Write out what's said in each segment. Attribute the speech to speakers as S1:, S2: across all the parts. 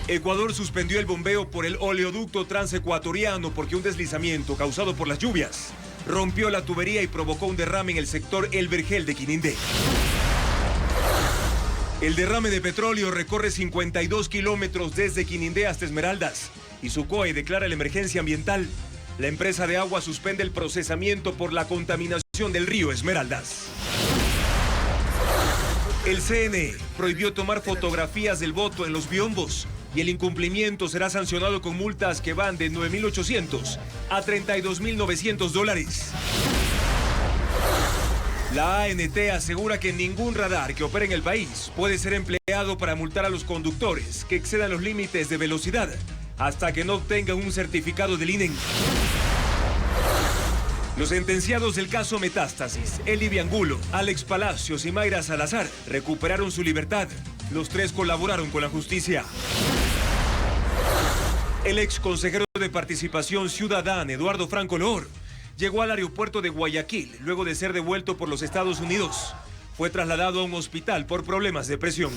S1: Ecuador suspendió el bombeo por el oleoducto transecuatoriano porque un deslizamiento causado por las lluvias rompió la tubería y provocó un derrame en el sector El Vergel de Quinindé. El derrame de petróleo recorre 52 kilómetros desde Quinindé hasta Esmeraldas y Sucoe declara la emergencia ambiental. La empresa de agua suspende el procesamiento por la contaminación del río Esmeraldas. El CNE prohibió tomar fotografías del voto en los biombos y el incumplimiento será sancionado con multas que van de 9.800 a 32.900 dólares. La ANT asegura que ningún radar que opere en el país puede ser empleado para multar a los conductores que excedan los límites de velocidad hasta que no obtengan un certificado del INEN. Los sentenciados del caso Metástasis, Eli Biangulo, Alex Palacios y Mayra Salazar, recuperaron su libertad. Los tres colaboraron con la justicia. El ex consejero de Participación Ciudadana, Eduardo Franco Loor, llegó al aeropuerto de Guayaquil luego de ser devuelto por los Estados Unidos. Fue trasladado a un hospital por problemas de presión.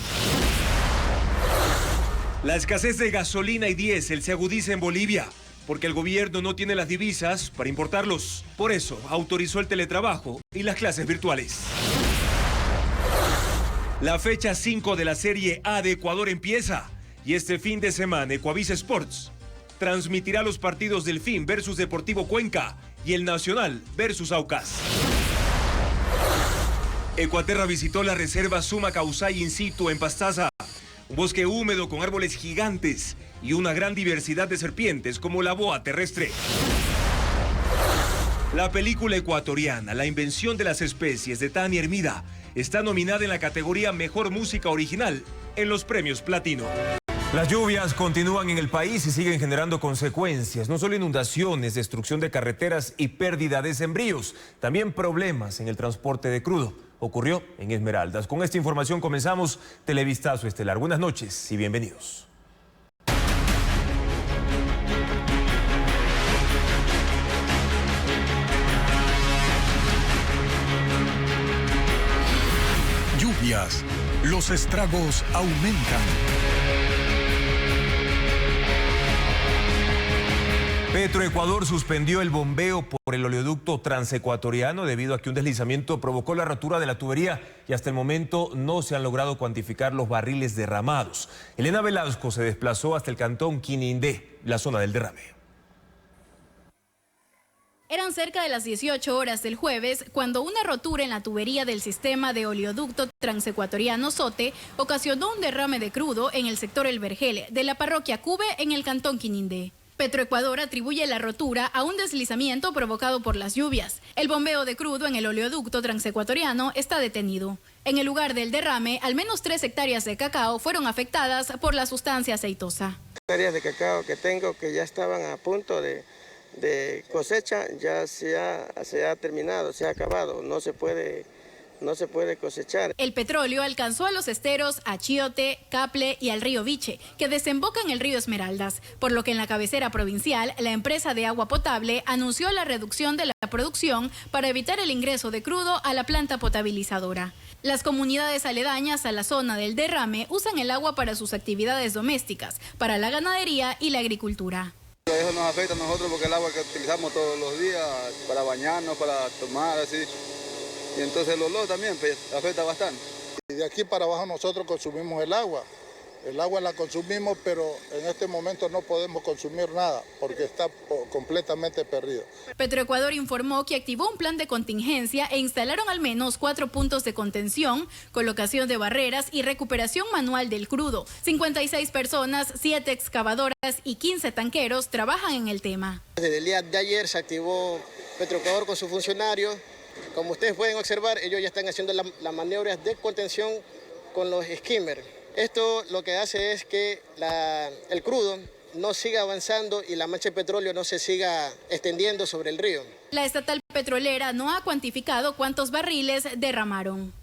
S1: La escasez de gasolina y diésel se agudiza en Bolivia porque el gobierno no tiene las divisas para importarlos. Por eso autorizó el teletrabajo y las clases virtuales. La fecha 5 de la Serie A de Ecuador empieza y este fin de semana Ecuavisa Sports transmitirá los partidos Delfín versus Deportivo Cuenca y el Nacional versus Aucas. Ecuaterra visitó la reserva Suma Causay in situ en Pastaza, un bosque húmedo con árboles gigantes y una gran diversidad de serpientes como la boa terrestre. La película ecuatoriana La invención de las especies de Tania Hermida está nominada en la categoría Mejor Música Original en los premios Platino. Las lluvias continúan en el país y siguen generando consecuencias, no solo inundaciones, destrucción de carreteras y pérdida de sembríos, también problemas en el transporte de crudo. Ocurrió en Esmeraldas. Con esta información comenzamos Televistazo Estelar. Buenas noches y bienvenidos.
S2: Lluvias, los estragos aumentan.
S1: Petroecuador suspendió el bombeo por el oleoducto transecuatoriano debido a que un deslizamiento provocó la rotura de la tubería y hasta el momento no se han logrado cuantificar los barriles derramados. Elena Velasco se desplazó hasta el cantón Quinindé, la zona del derrame.
S3: Eran cerca de las 18 horas del jueves cuando una rotura en la tubería del sistema de oleoducto transecuatoriano SOTE ocasionó un derrame de crudo en el sector El Vergel de la parroquia Cube en el cantón Quinindé. Petroecuador atribuye la rotura a un deslizamiento provocado por las lluvias. El bombeo de crudo en el oleoducto transecuatoriano está detenido. En el lugar del derrame, al menos 3 hectáreas de cacao fueron afectadas por la sustancia aceitosa.
S4: Hectáreas de cacao que tengo que ya estaban a punto de cosecha, ya se ha terminado, se ha acabado, no se puede cosechar.
S3: El petróleo alcanzó a los esteros Achiote, Caple y al río Viche, que desembocan en el río Esmeraldas, por lo que en la cabecera provincial, la empresa de agua potable anunció la reducción de la producción para evitar el ingreso de crudo a la planta potabilizadora. Las comunidades aledañas a la zona del derrame usan el agua para sus actividades domésticas, para la ganadería y la agricultura.
S5: Eso nos afecta a nosotros porque el agua que utilizamos todos los días para bañarnos, para tomar, así. Y entonces el olor también pues, afecta bastante.
S6: Y de aquí para abajo nosotros consumimos el agua. El agua la consumimos, pero en este momento no podemos consumir nada porque está completamente perdido.
S3: Petroecuador informó que activó un plan de contingencia e instalaron al menos 4 puntos de contención, colocación de barreras y recuperación manual del crudo. 56 personas, 7 excavadoras y 15 tanqueros trabajan en el tema.
S7: Desde el día de ayer se activó Petroecuador con sus funcionarios. Como ustedes pueden observar, ellos ya están haciendo las maniobras de contención con los skimmers. Esto lo que hace es que el crudo no siga avanzando y la mancha de petróleo no se siga extendiendo sobre el río.
S3: La estatal petrolera no ha cuantificado cuántos barriles derramaron.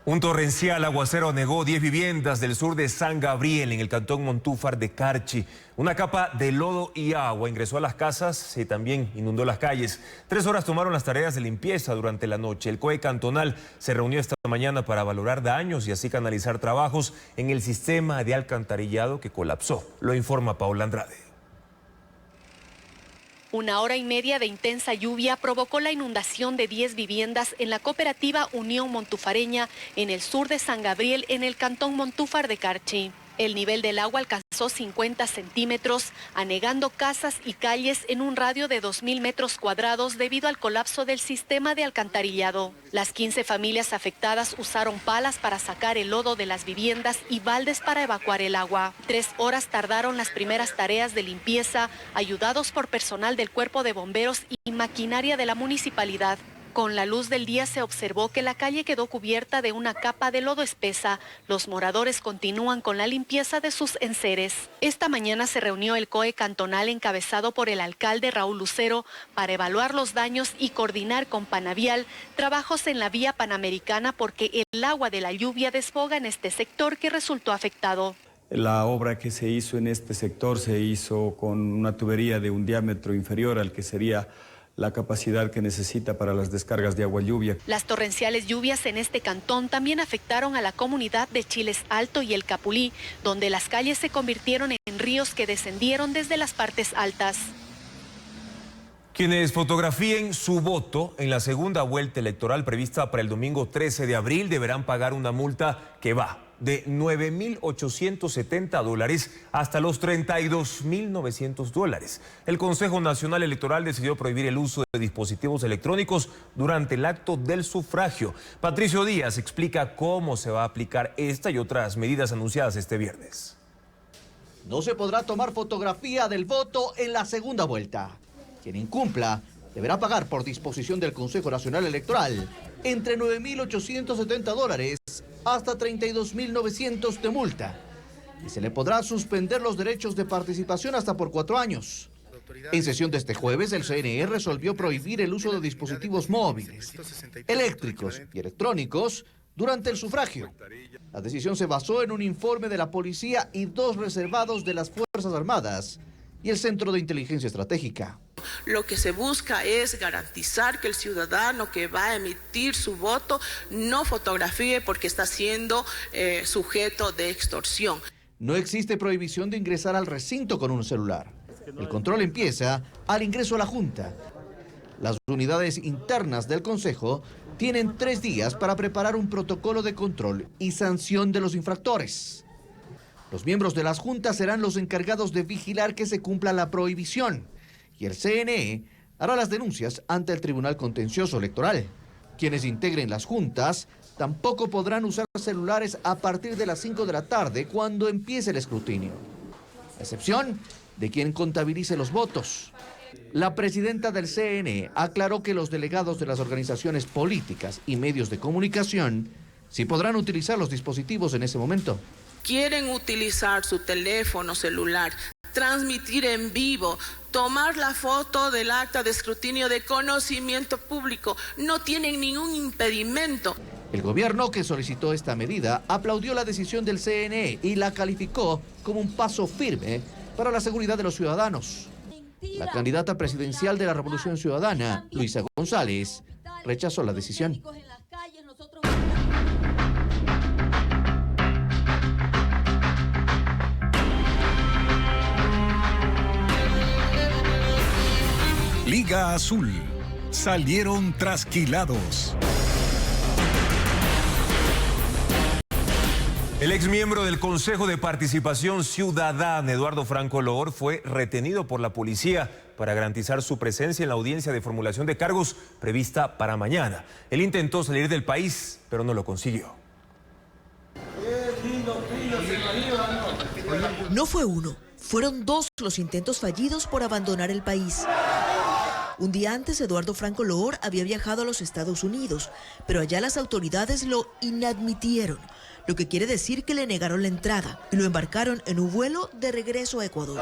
S1: Un torrencial aguacero anegó 10 viviendas del sur de San Gabriel, en el cantón Montúfar de Carchi. Una capa de lodo y agua ingresó a las casas y también inundó las calles. 3 horas tomaron las tareas de limpieza durante la noche. El COE cantonal se reunió esta mañana para valorar daños y así canalizar trabajos en el sistema de alcantarillado que colapsó. Lo informa Paula Andrade.
S8: 1 hora y media de intensa lluvia provocó la inundación de 10 viviendas en la cooperativa Unión Montufareña en el sur de San Gabriel, en el cantón Montúfar de Carchi. El nivel del agua alcanzó 50 centímetros, anegando casas y calles en un radio de 2.000 metros cuadrados debido al colapso del sistema de alcantarillado. Las 15 familias afectadas usaron palas para sacar el lodo de las viviendas y baldes para evacuar el agua. 3 horas tardaron las primeras tareas de limpieza, ayudados por personal del Cuerpo de Bomberos y maquinaria de la municipalidad. Con la luz del día se observó que la calle quedó cubierta de una capa de lodo espesa. Los moradores continúan con la limpieza de sus enseres. Esta mañana se reunió el COE cantonal encabezado por el alcalde Raúl Lucero para evaluar los daños y coordinar con Panavial trabajos en la vía panamericana porque el agua de la lluvia desboga en este sector que resultó afectado.
S9: La obra que se hizo en este sector se hizo con una tubería de un diámetro inferior al que sería la capacidad que necesita para las descargas de agua lluvia.
S8: Las torrenciales lluvias en este cantón también afectaron a la comunidad de Chiles Alto y El Capulí, donde las calles se convirtieron en ríos que descendieron desde las partes altas.
S1: Quienes fotografíen su voto en la segunda vuelta electoral prevista para el domingo 13 de abril deberán pagar una multa que va de $9.870 hasta los $32.900. El Consejo Nacional Electoral decidió prohibir el uso de dispositivos electrónicos durante el acto del sufragio. Patricio Díaz explica cómo se va a aplicar esta y otras medidas anunciadas este viernes.
S10: No se podrá tomar fotografía del voto en la segunda vuelta. Quien incumpla deberá pagar por disposición del Consejo Nacional Electoral entre $9.870 hasta $32.900 de multa. Y se le podrá suspender los derechos de participación hasta por 4 años. En sesión de este jueves, el CNE resolvió prohibir el uso de dispositivos móviles, eléctricos y electrónicos durante el sufragio. La decisión se basó en un informe de la policía y 2 reservados de las Fuerzas Armadas y el Centro de Inteligencia Estratégica.
S11: Lo que se busca es garantizar que el ciudadano que va a emitir su voto no fotografíe porque está siendo sujeto de extorsión.
S10: No existe prohibición de ingresar al recinto con un celular. El control empieza al ingreso a la Junta. Las unidades internas del Consejo tienen 3 días para preparar un protocolo de control y sanción de los infractores. Los miembros de las juntas serán los encargados de vigilar que se cumpla la prohibición. Y el CNE hará las denuncias ante el Tribunal Contencioso Electoral. Quienes integren las juntas tampoco podrán usar celulares a partir de las 5 de la tarde cuando empiece el escrutinio, a excepción de quien contabilice los votos. La presidenta del CNE aclaró que los delegados de las organizaciones políticas y medios de comunicación sí podrán utilizar los dispositivos en ese momento.
S11: Quieren utilizar su teléfono celular, transmitir en vivo, tomar la foto del acta de escrutinio de conocimiento público. No tienen ningún impedimento.
S10: El gobierno que solicitó esta medida aplaudió la decisión del CNE y la calificó como un paso firme para la seguridad de los ciudadanos. La candidata presidencial de la Revolución Ciudadana, Luisa González, rechazó la decisión.
S2: Liga Azul. Salieron trasquilados.
S1: El exmiembro del Consejo de Participación Ciudadana, Eduardo Franco Loor, fue retenido por la policía para garantizar su presencia en la audiencia de formulación de cargos prevista para mañana. Él intentó salir del país, pero no lo consiguió.
S12: No fue uno, fueron 2 los intentos fallidos por abandonar el país. Un día antes, Eduardo Franco Loor había viajado a los Estados Unidos, pero allá las autoridades lo inadmitieron, lo que quiere decir que le negaron la entrada y lo embarcaron en un vuelo de regreso a Ecuador.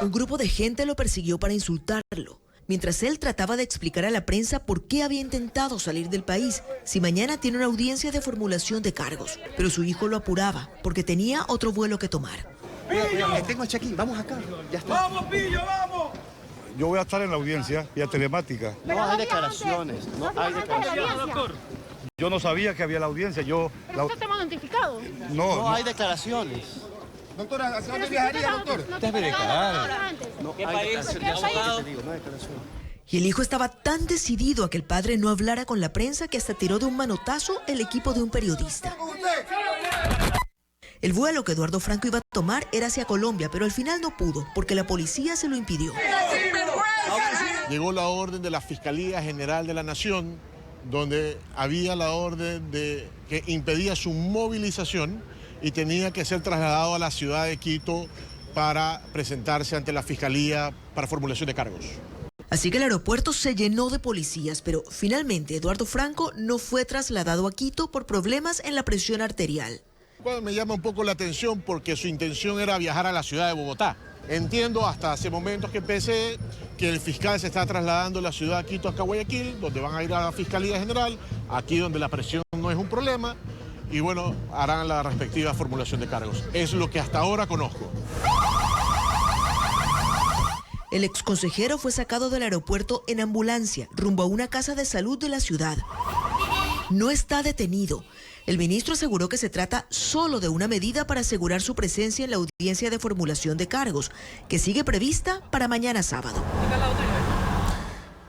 S12: Un grupo de gente lo persiguió para insultarlo. mientras él trataba de explicar a la prensa por qué había intentado salir del país, si mañana tiene una audiencia de formulación de cargos. Pero su hijo lo apuraba, porque tenía otro vuelo que tomar.
S13: Tengo el check-in, vamos acá, ya está.
S14: ¡Vamos, Pillo, vamos!
S15: Yo voy a estar en la audiencia, vía telemática.
S13: No hay declaraciones, no hay declaraciones.
S15: Yo no sabía que había la audiencia,
S16: ¿Pero usted te hemos notificado?
S13: No hay declaraciones.
S14: Doctora, ¿hacia dónde viajaría, doctor?
S13: Usted debe declarar.
S16: ¿Qué país?
S12: Y el hijo estaba tan decidido a que el padre no hablara con la prensa que hasta tiró de un manotazo el equipo de un periodista. El vuelo que Eduardo Franco iba a tomar era hacia Colombia, pero al final no pudo, porque la policía se lo impidió.
S17: Llegó la orden de la Fiscalía General de la Nación, donde había la orden que impedía su movilización y tenía que ser trasladado a la ciudad de Quito para presentarse ante la Fiscalía para formulación de cargos.
S12: Así que el aeropuerto se llenó de policías, pero finalmente Eduardo Franco no fue trasladado a Quito por problemas en la presión arterial.
S17: Bueno, me llama un poco la atención porque su intención era viajar a la ciudad de Bogotá. Entiendo hasta hace momentos que pensé que el fiscal se está trasladando de la ciudad de Quito hasta Guayaquil, donde van a ir a la Fiscalía General, aquí donde la presión no es un problema, y bueno, harán la respectiva formulación de cargos. Es lo que hasta ahora conozco.
S12: El exconsejero fue sacado del aeropuerto en ambulancia, rumbo a una casa de salud de la ciudad. No está detenido. El ministro aseguró que se trata solo de una medida para asegurar su presencia en la audiencia de formulación de cargos, que sigue prevista para mañana sábado.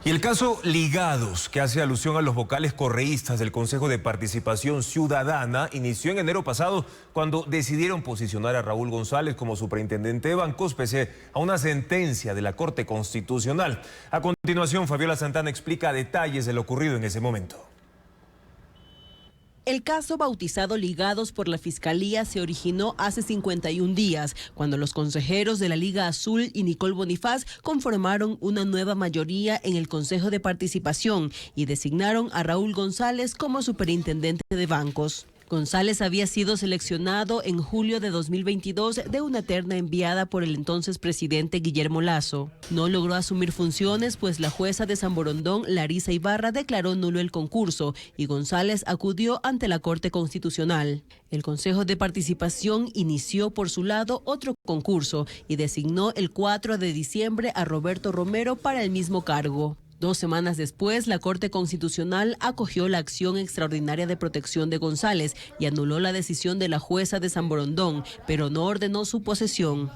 S1: Y el caso Ligados, que hace alusión a los vocales correístas del Consejo de Participación Ciudadana, inició en enero pasado cuando decidieron posicionar a Raúl González como superintendente de bancos pese a una sentencia de la Corte Constitucional. A continuación, Fabiola Santana explica detalles de lo ocurrido en ese momento.
S18: El caso bautizado Ligados por la Fiscalía se originó hace 51 días, cuando los consejeros de la Liga Azul y Nicole Bonifaz conformaron una nueva mayoría en el Consejo de Participación y designaron a Raúl González como superintendente de bancos. González había sido seleccionado en julio de 2022 de una terna enviada por el entonces presidente Guillermo Lasso. No logró asumir funciones, pues la jueza de San Borondón, Larisa Ibarra, declaró nulo el concurso y González acudió ante la Corte Constitucional. El Consejo de Participación inició por su lado otro concurso y designó el 4 de diciembre a Roberto Romero para el mismo cargo. 2 semanas después, la Corte Constitucional acogió la acción extraordinaria de protección de González y anuló la decisión de la jueza de San Borondón, pero no ordenó su posesión.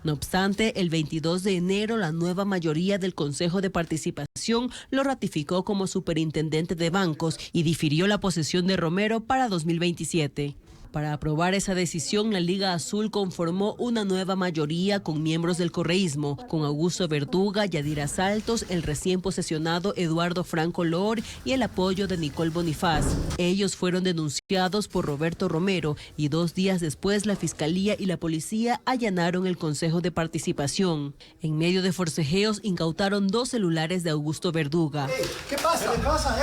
S18: No obstante, el 22 de enero, la nueva mayoría del Consejo de Participación lo ratificó como superintendente de bancos y difirió la posesión de Romero para 2027. Para aprobar esa decisión, la Liga Azul conformó una nueva mayoría con miembros del correísmo, con Augusto Verduga, Yadira Saltos, el recién posesionado Eduardo Franco Loor y el apoyo de Nicole Bonifaz. Ellos fueron denunciados por Roberto Romero y 2 días después la Fiscalía y la Policía allanaron el Consejo de Participación. En medio de forcejeos incautaron 2 celulares de Augusto Verduga.
S14: ¿Qué pasa? ¿Qué pasa?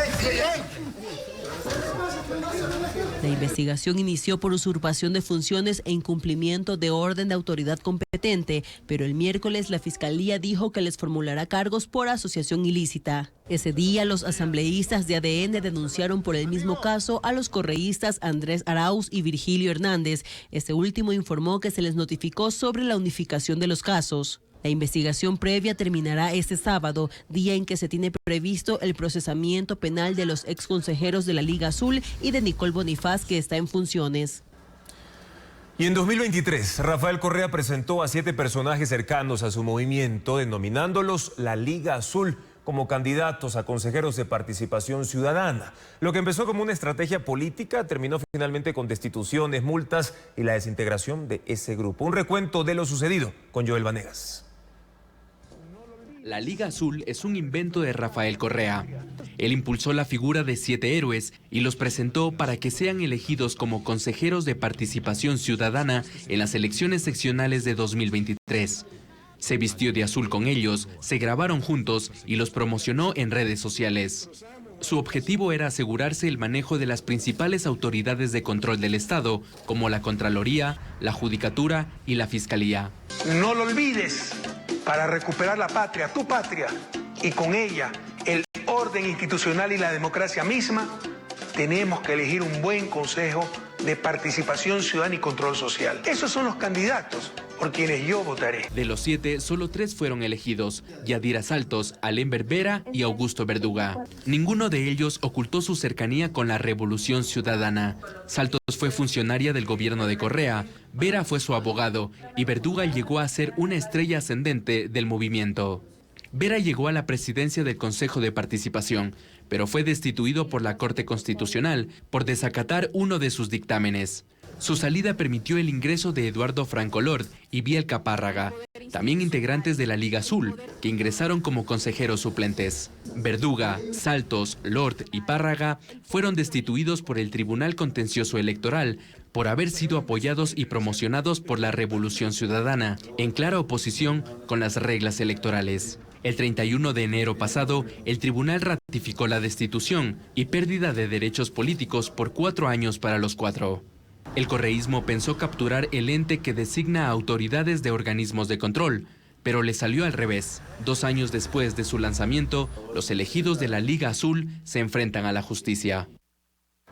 S18: La investigación inició por usurpación de funciones e incumplimiento de orden de autoridad competente, pero el miércoles la Fiscalía dijo que les formulará cargos por asociación ilícita. Ese día, los asambleístas de ADN denunciaron por el mismo caso a los correístas Andrés Arauz y Virgilio Hernández. Este último informó que se les notificó sobre la unificación de los casos. La investigación previa terminará este sábado, día en que se tiene previsto el procesamiento penal de los exconsejeros de la Liga Azul y de Nicole Bonifaz, que está en funciones.
S1: Y en 2023, Rafael Correa presentó a 7 personajes cercanos a su movimiento, denominándolos la Liga Azul, como candidatos a consejeros de participación ciudadana. Lo que empezó como una estrategia política terminó finalmente con destituciones, multas y la desintegración de ese grupo. Un recuento de lo sucedido con Joel Vanegas.
S19: La Liga Azul es un invento de Rafael Correa. Él impulsó la figura de 7 héroes y los presentó para que sean elegidos como consejeros de participación ciudadana en las elecciones seccionales de 2023. Se vistió de azul con ellos, se grabaron juntos y los promocionó en redes sociales. Su objetivo era asegurarse el manejo de las principales autoridades de control del Estado, como la Contraloría, la Judicatura y la Fiscalía.
S14: No lo olvides, para recuperar la patria, tu patria,
S20: y con ella el orden institucional y la democracia misma, tenemos que elegir un buen consejo de participación ciudadana y control social. Esos son los candidatos por quienes yo votaré.
S19: De los 7, solo 3 fueron elegidos: Yadira Saltos, Alember Vera y Augusto Verduga. Ninguno de ellos ocultó su cercanía con la Revolución Ciudadana. Saltos fue funcionaria del gobierno de Correa, Vera fue su abogado y Verduga llegó a ser una estrella ascendente del movimiento. Vera llegó a la presidencia del Consejo de Participación, pero fue destituido por la Corte Constitucional por desacatar uno de sus dictámenes. Su salida permitió el ingreso de Eduardo Franco Lord y Biel Capárraga, también integrantes de la Liga Azul, que ingresaron como consejeros suplentes. Verduga, Saltos, Lord y Párraga fueron destituidos por el Tribunal Contencioso Electoral por haber sido apoyados y promocionados por la Revolución Ciudadana, en clara oposición con las reglas electorales. El 31 de enero pasado, el tribunal ratificó la destitución y pérdida de derechos políticos por 4 años para los 4. El correísmo pensó capturar el ente que designa a autoridades de organismos de control, pero le salió al revés. 2 años después de su lanzamiento, los elegidos de la Liga Azul se enfrentan a la justicia.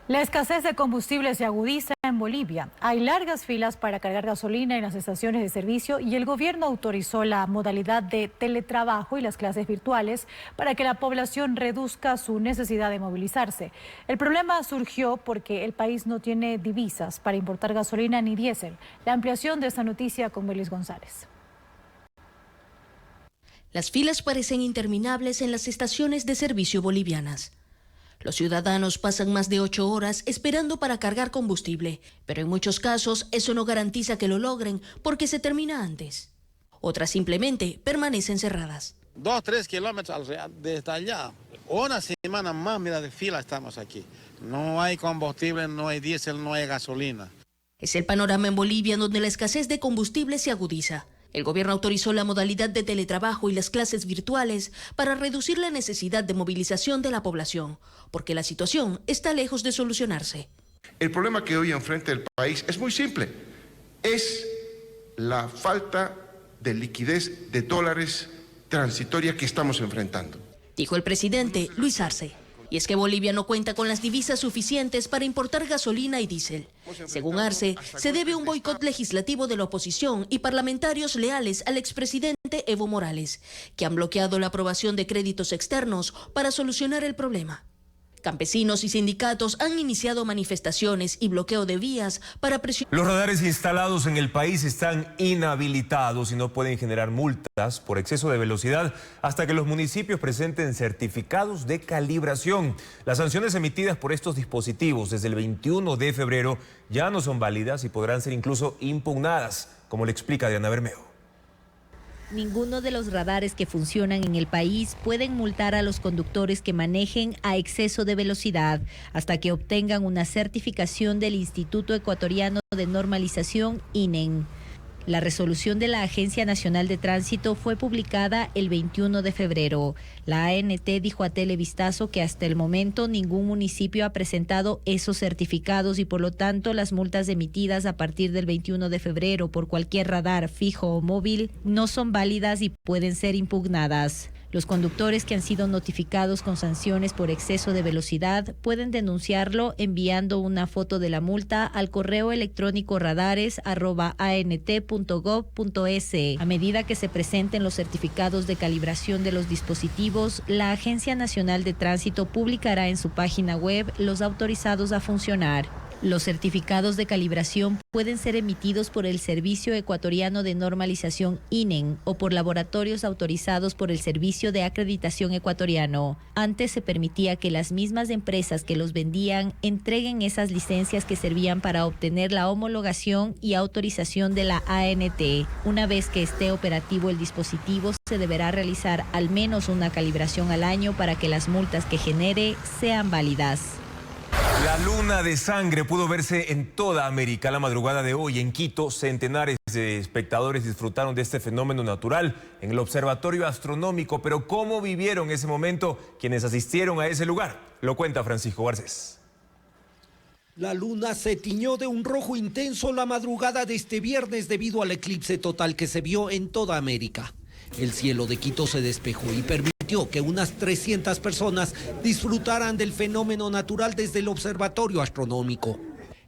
S21: La escasez de combustible se agudiza en Bolivia. Hay largas filas para cargar gasolina en las estaciones de servicio y el gobierno autorizó la modalidad de teletrabajo y las clases virtuales para que la población reduzca su necesidad de movilizarse. El problema surgió porque el país no tiene divisas para importar gasolina ni diésel. La ampliación de esta noticia con Belis González.
S22: Las filas parecen interminables en las estaciones de servicio bolivianas. Los ciudadanos pasan más de 8 horas esperando para cargar combustible, pero en muchos casos eso no garantiza que lo logren porque se termina antes. Otras simplemente permanecen cerradas.
S23: 2-3 kilómetros desde allá. Una semana más, mira, de fila estamos aquí. No hay combustible, no hay diésel, no hay gasolina.
S22: Es el panorama en Bolivia donde la escasez de combustible se agudiza. El gobierno autorizó la modalidad de teletrabajo y las clases virtuales para reducir la necesidad de movilización de la población, porque la situación está lejos de solucionarse.
S24: El problema que hoy enfrenta el país es muy simple. Es la falta de liquidez de dólares transitoria que estamos enfrentando,
S22: dijo el presidente Luis Arce. Y es que Bolivia no cuenta con las divisas suficientes para importar gasolina y diésel. Según Arce, se debe a un boicot legislativo de la oposición y parlamentarios leales al expresidente Evo Morales, que han bloqueado la aprobación de créditos externos para solucionar el problema. Campesinos y sindicatos han iniciado manifestaciones y bloqueo de vías para presionar.
S1: Los radares instalados en el país están inhabilitados y no pueden generar multas por exceso de velocidad hasta que los municipios presenten certificados de calibración. Las sanciones emitidas por estos dispositivos desde el 21 de febrero ya no son válidas y podrán ser incluso impugnadas, como le explica Diana Bermeo.
S25: Ninguno de los radares que funcionan en el país pueden multar a los conductores que manejen a exceso de velocidad hasta que obtengan una certificación del Instituto Ecuatoriano de Normalización, INEN. La resolución de la Agencia Nacional de Tránsito fue publicada el 21 de febrero. La ANT dijo a Televistazo que hasta el momento ningún municipio ha presentado esos certificados y por lo tanto las multas emitidas a partir del 21 de febrero por cualquier radar fijo o móvil no son válidas y pueden ser impugnadas. Los conductores que han sido notificados con sanciones por exceso de velocidad pueden denunciarlo enviando una foto de la multa al correo electrónico radares@ant.gov.es. A medida que se presenten los certificados de calibración de los dispositivos, la Agencia Nacional de Tránsito publicará en su página web los autorizados a funcionar. Los certificados de calibración pueden ser emitidos por el Servicio Ecuatoriano de Normalización INEN o por laboratorios autorizados por el Servicio de Acreditación Ecuatoriano. Antes se permitía que las mismas empresas que los vendían entreguen esas licencias que servían para obtener la homologación y autorización de la ANT. Una vez que esté operativo el dispositivo, se deberá realizar al menos una calibración al año para que las multas que genere sean válidas.
S1: La luna de sangre pudo verse en toda América. La madrugada de hoy en Quito, centenares de espectadores disfrutaron de este fenómeno natural en el Observatorio Astronómico. Pero ¿cómo vivieron ese momento quienes asistieron a ese lugar? Lo cuenta Francisco Garcés.
S26: La luna se tiñó de un rojo intenso la madrugada de este viernes debido al eclipse total que se vio en toda América. El cielo de Quito se despejó y permitió permitió que unas 300 personas disfrutaran del fenómeno natural desde el observatorio astronómico.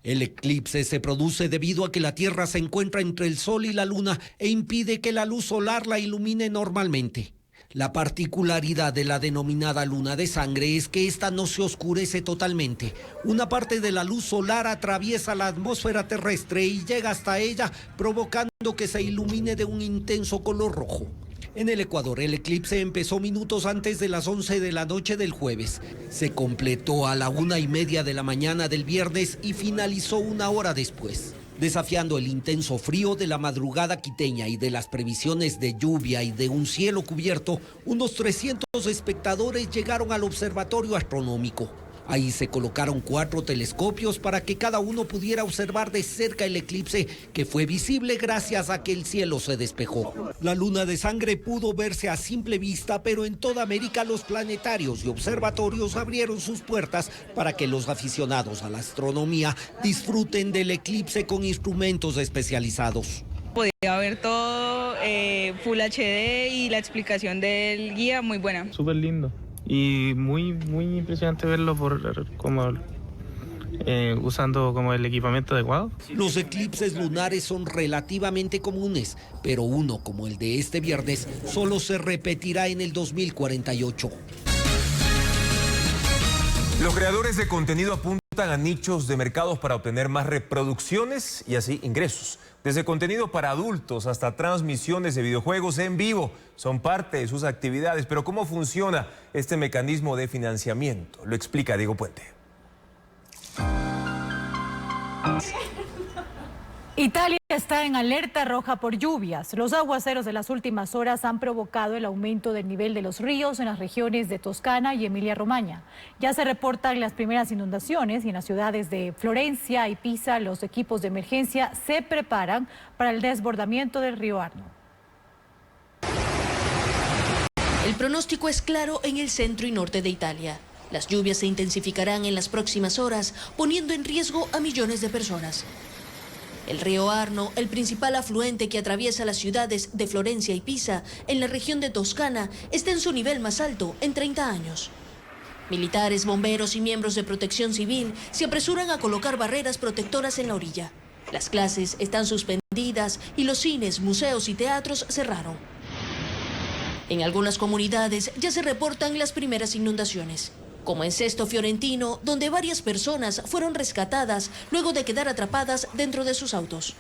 S26: El eclipse se produce debido a que la Tierra se encuentra entre el Sol y la Luna e impide que la luz solar la ilumine normalmente. La particularidad de la denominada luna de sangre es que esta no se oscurece totalmente. Una parte de la luz solar atraviesa la atmósfera terrestre y llega hasta ella, provocando que se ilumine de un intenso color rojo. En el Ecuador, el eclipse empezó minutos antes de las 11 de la noche del jueves. Se completó a la 1:30 de la mañana del viernes y finalizó 1 hora después. Desafiando el intenso frío de la madrugada quiteña y de las previsiones de lluvia y de un cielo cubierto, unos 300 espectadores llegaron al observatorio astronómico. Ahí se colocaron 4 telescopios para que cada uno pudiera observar de cerca el eclipse, que fue visible gracias a que el cielo se despejó. La luna de sangre pudo verse a simple vista, pero en toda América los planetarios y observatorios abrieron sus puertas para que los aficionados a la astronomía disfruten del eclipse con instrumentos especializados.
S3: Podía ver todo Full HD y la explicación del guía muy buena.
S4: Súper lindo. Y muy impresionante verlo usando como el equipamiento adecuado.
S26: Los eclipses lunares son relativamente comunes, pero uno como el de este viernes solo se repetirá en el 2048.
S1: Los creadores de contenido apuntan a nichos de mercados para obtener más reproducciones y así ingresos. Desde contenido para adultos hasta transmisiones de videojuegos en vivo son parte de sus actividades. Pero ¿cómo funciona este mecanismo de financiamiento? Lo explica Diego Puente.
S21: Italia está en alerta roja por lluvias. Los aguaceros de las últimas horas han provocado el aumento del nivel de los ríos en las regiones de Toscana y Emilia-Romagna. Ya se reportan las primeras inundaciones y en las ciudades de Florencia y Pisa los equipos de emergencia se preparan para el desbordamiento del río Arno.
S22: El pronóstico es claro en el centro y norte de Italia. Las lluvias se intensificarán en las próximas horas, poniendo en riesgo a millones de personas. El río Arno, el principal afluente que atraviesa las ciudades de Florencia y Pisa, en la región de Toscana, está en su nivel más alto en 30 años. Militares, bomberos y miembros de protección civil se apresuran a colocar barreras protectoras en la orilla. Las clases están suspendidas y los cines, museos y teatros cerraron. En algunas comunidades ya se reportan las primeras inundaciones, como en Sesto Fiorentino, donde varias personas fueron rescatadas luego de quedar atrapadas dentro de sus autos.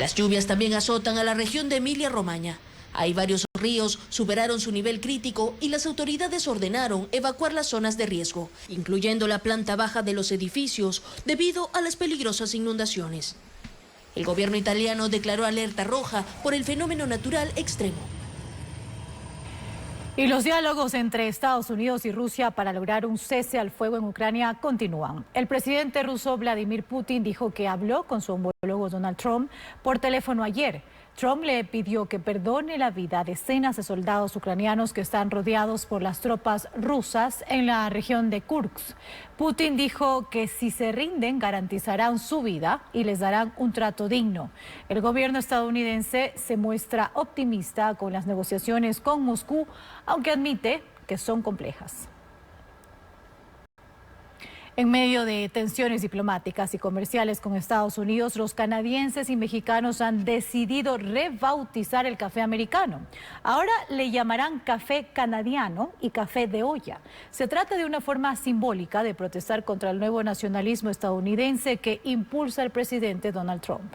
S22: Las lluvias también azotan a la región de Emilia-Romagna. Hay varios ríos superaron su nivel crítico y las autoridades ordenaron evacuar las zonas de riesgo, incluyendo la planta baja de los edificios, debido a las peligrosas inundaciones. El gobierno italiano declaró alerta roja por el fenómeno natural extremo.
S21: Y los diálogos entre Estados Unidos y Rusia para lograr un cese al fuego en Ucrania continúan. El presidente ruso Vladimir Putin dijo que habló con su homólogo Donald Trump por teléfono ayer. Trump le pidió que perdone la vida a decenas de soldados ucranianos que están rodeados por las tropas rusas en la región de Kursk. Putin dijo que si se rinden garantizarán su vida y les darán un trato digno. El gobierno estadounidense se muestra optimista con las negociaciones con Moscú, aunque admite que son complejas. En medio de tensiones diplomáticas y comerciales con Estados Unidos, los canadienses y mexicanos han decidido rebautizar el café americano. Ahora le llamarán café canadiano y café de olla. Se trata de una forma simbólica de protestar contra el nuevo nacionalismo estadounidense que impulsa el presidente Donald Trump.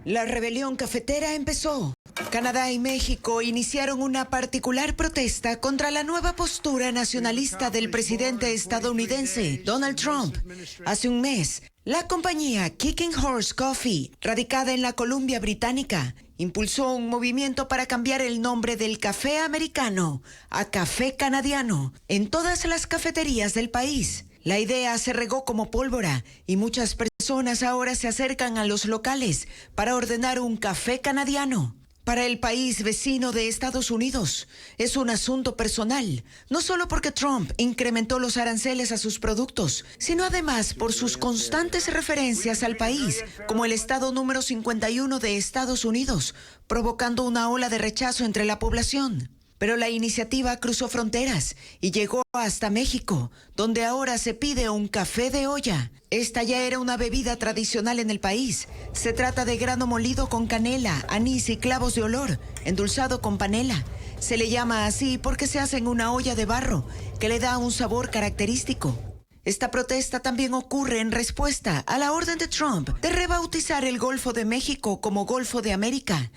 S5: La rebelión cafetera empezó. Canadá y México iniciaron una particular protesta contra la nueva postura nacionalista del presidente estadounidense Donald Trump. Hace un mes, la compañía Kicking Horse Coffee, radicada en la Columbia Británica, impulsó un movimiento para cambiar el nombre del café americano a café canadiano en todas las cafeterías del país. La idea se regó como pólvora y muchas personas ahora se acercan a los locales para ordenar un café canadiano. Para el país vecino de Estados Unidos es un asunto personal, no solo porque Trump incrementó los aranceles a sus productos, sino además por sus constantes referencias al país como el estado número 51 de Estados Unidos, provocando una ola de rechazo entre la población. Pero la iniciativa cruzó fronteras y llegó hasta México, donde ahora se pide un café de olla. Esta ya era una bebida tradicional en el país. Se trata de grano molido con canela, anís y clavos de olor, endulzado con panela. Se le llama así porque se hace en una olla de barro, que le da un sabor característico. Esta protesta también ocurre en respuesta a la orden de Trump de rebautizar el Golfo de México como Golfo de América.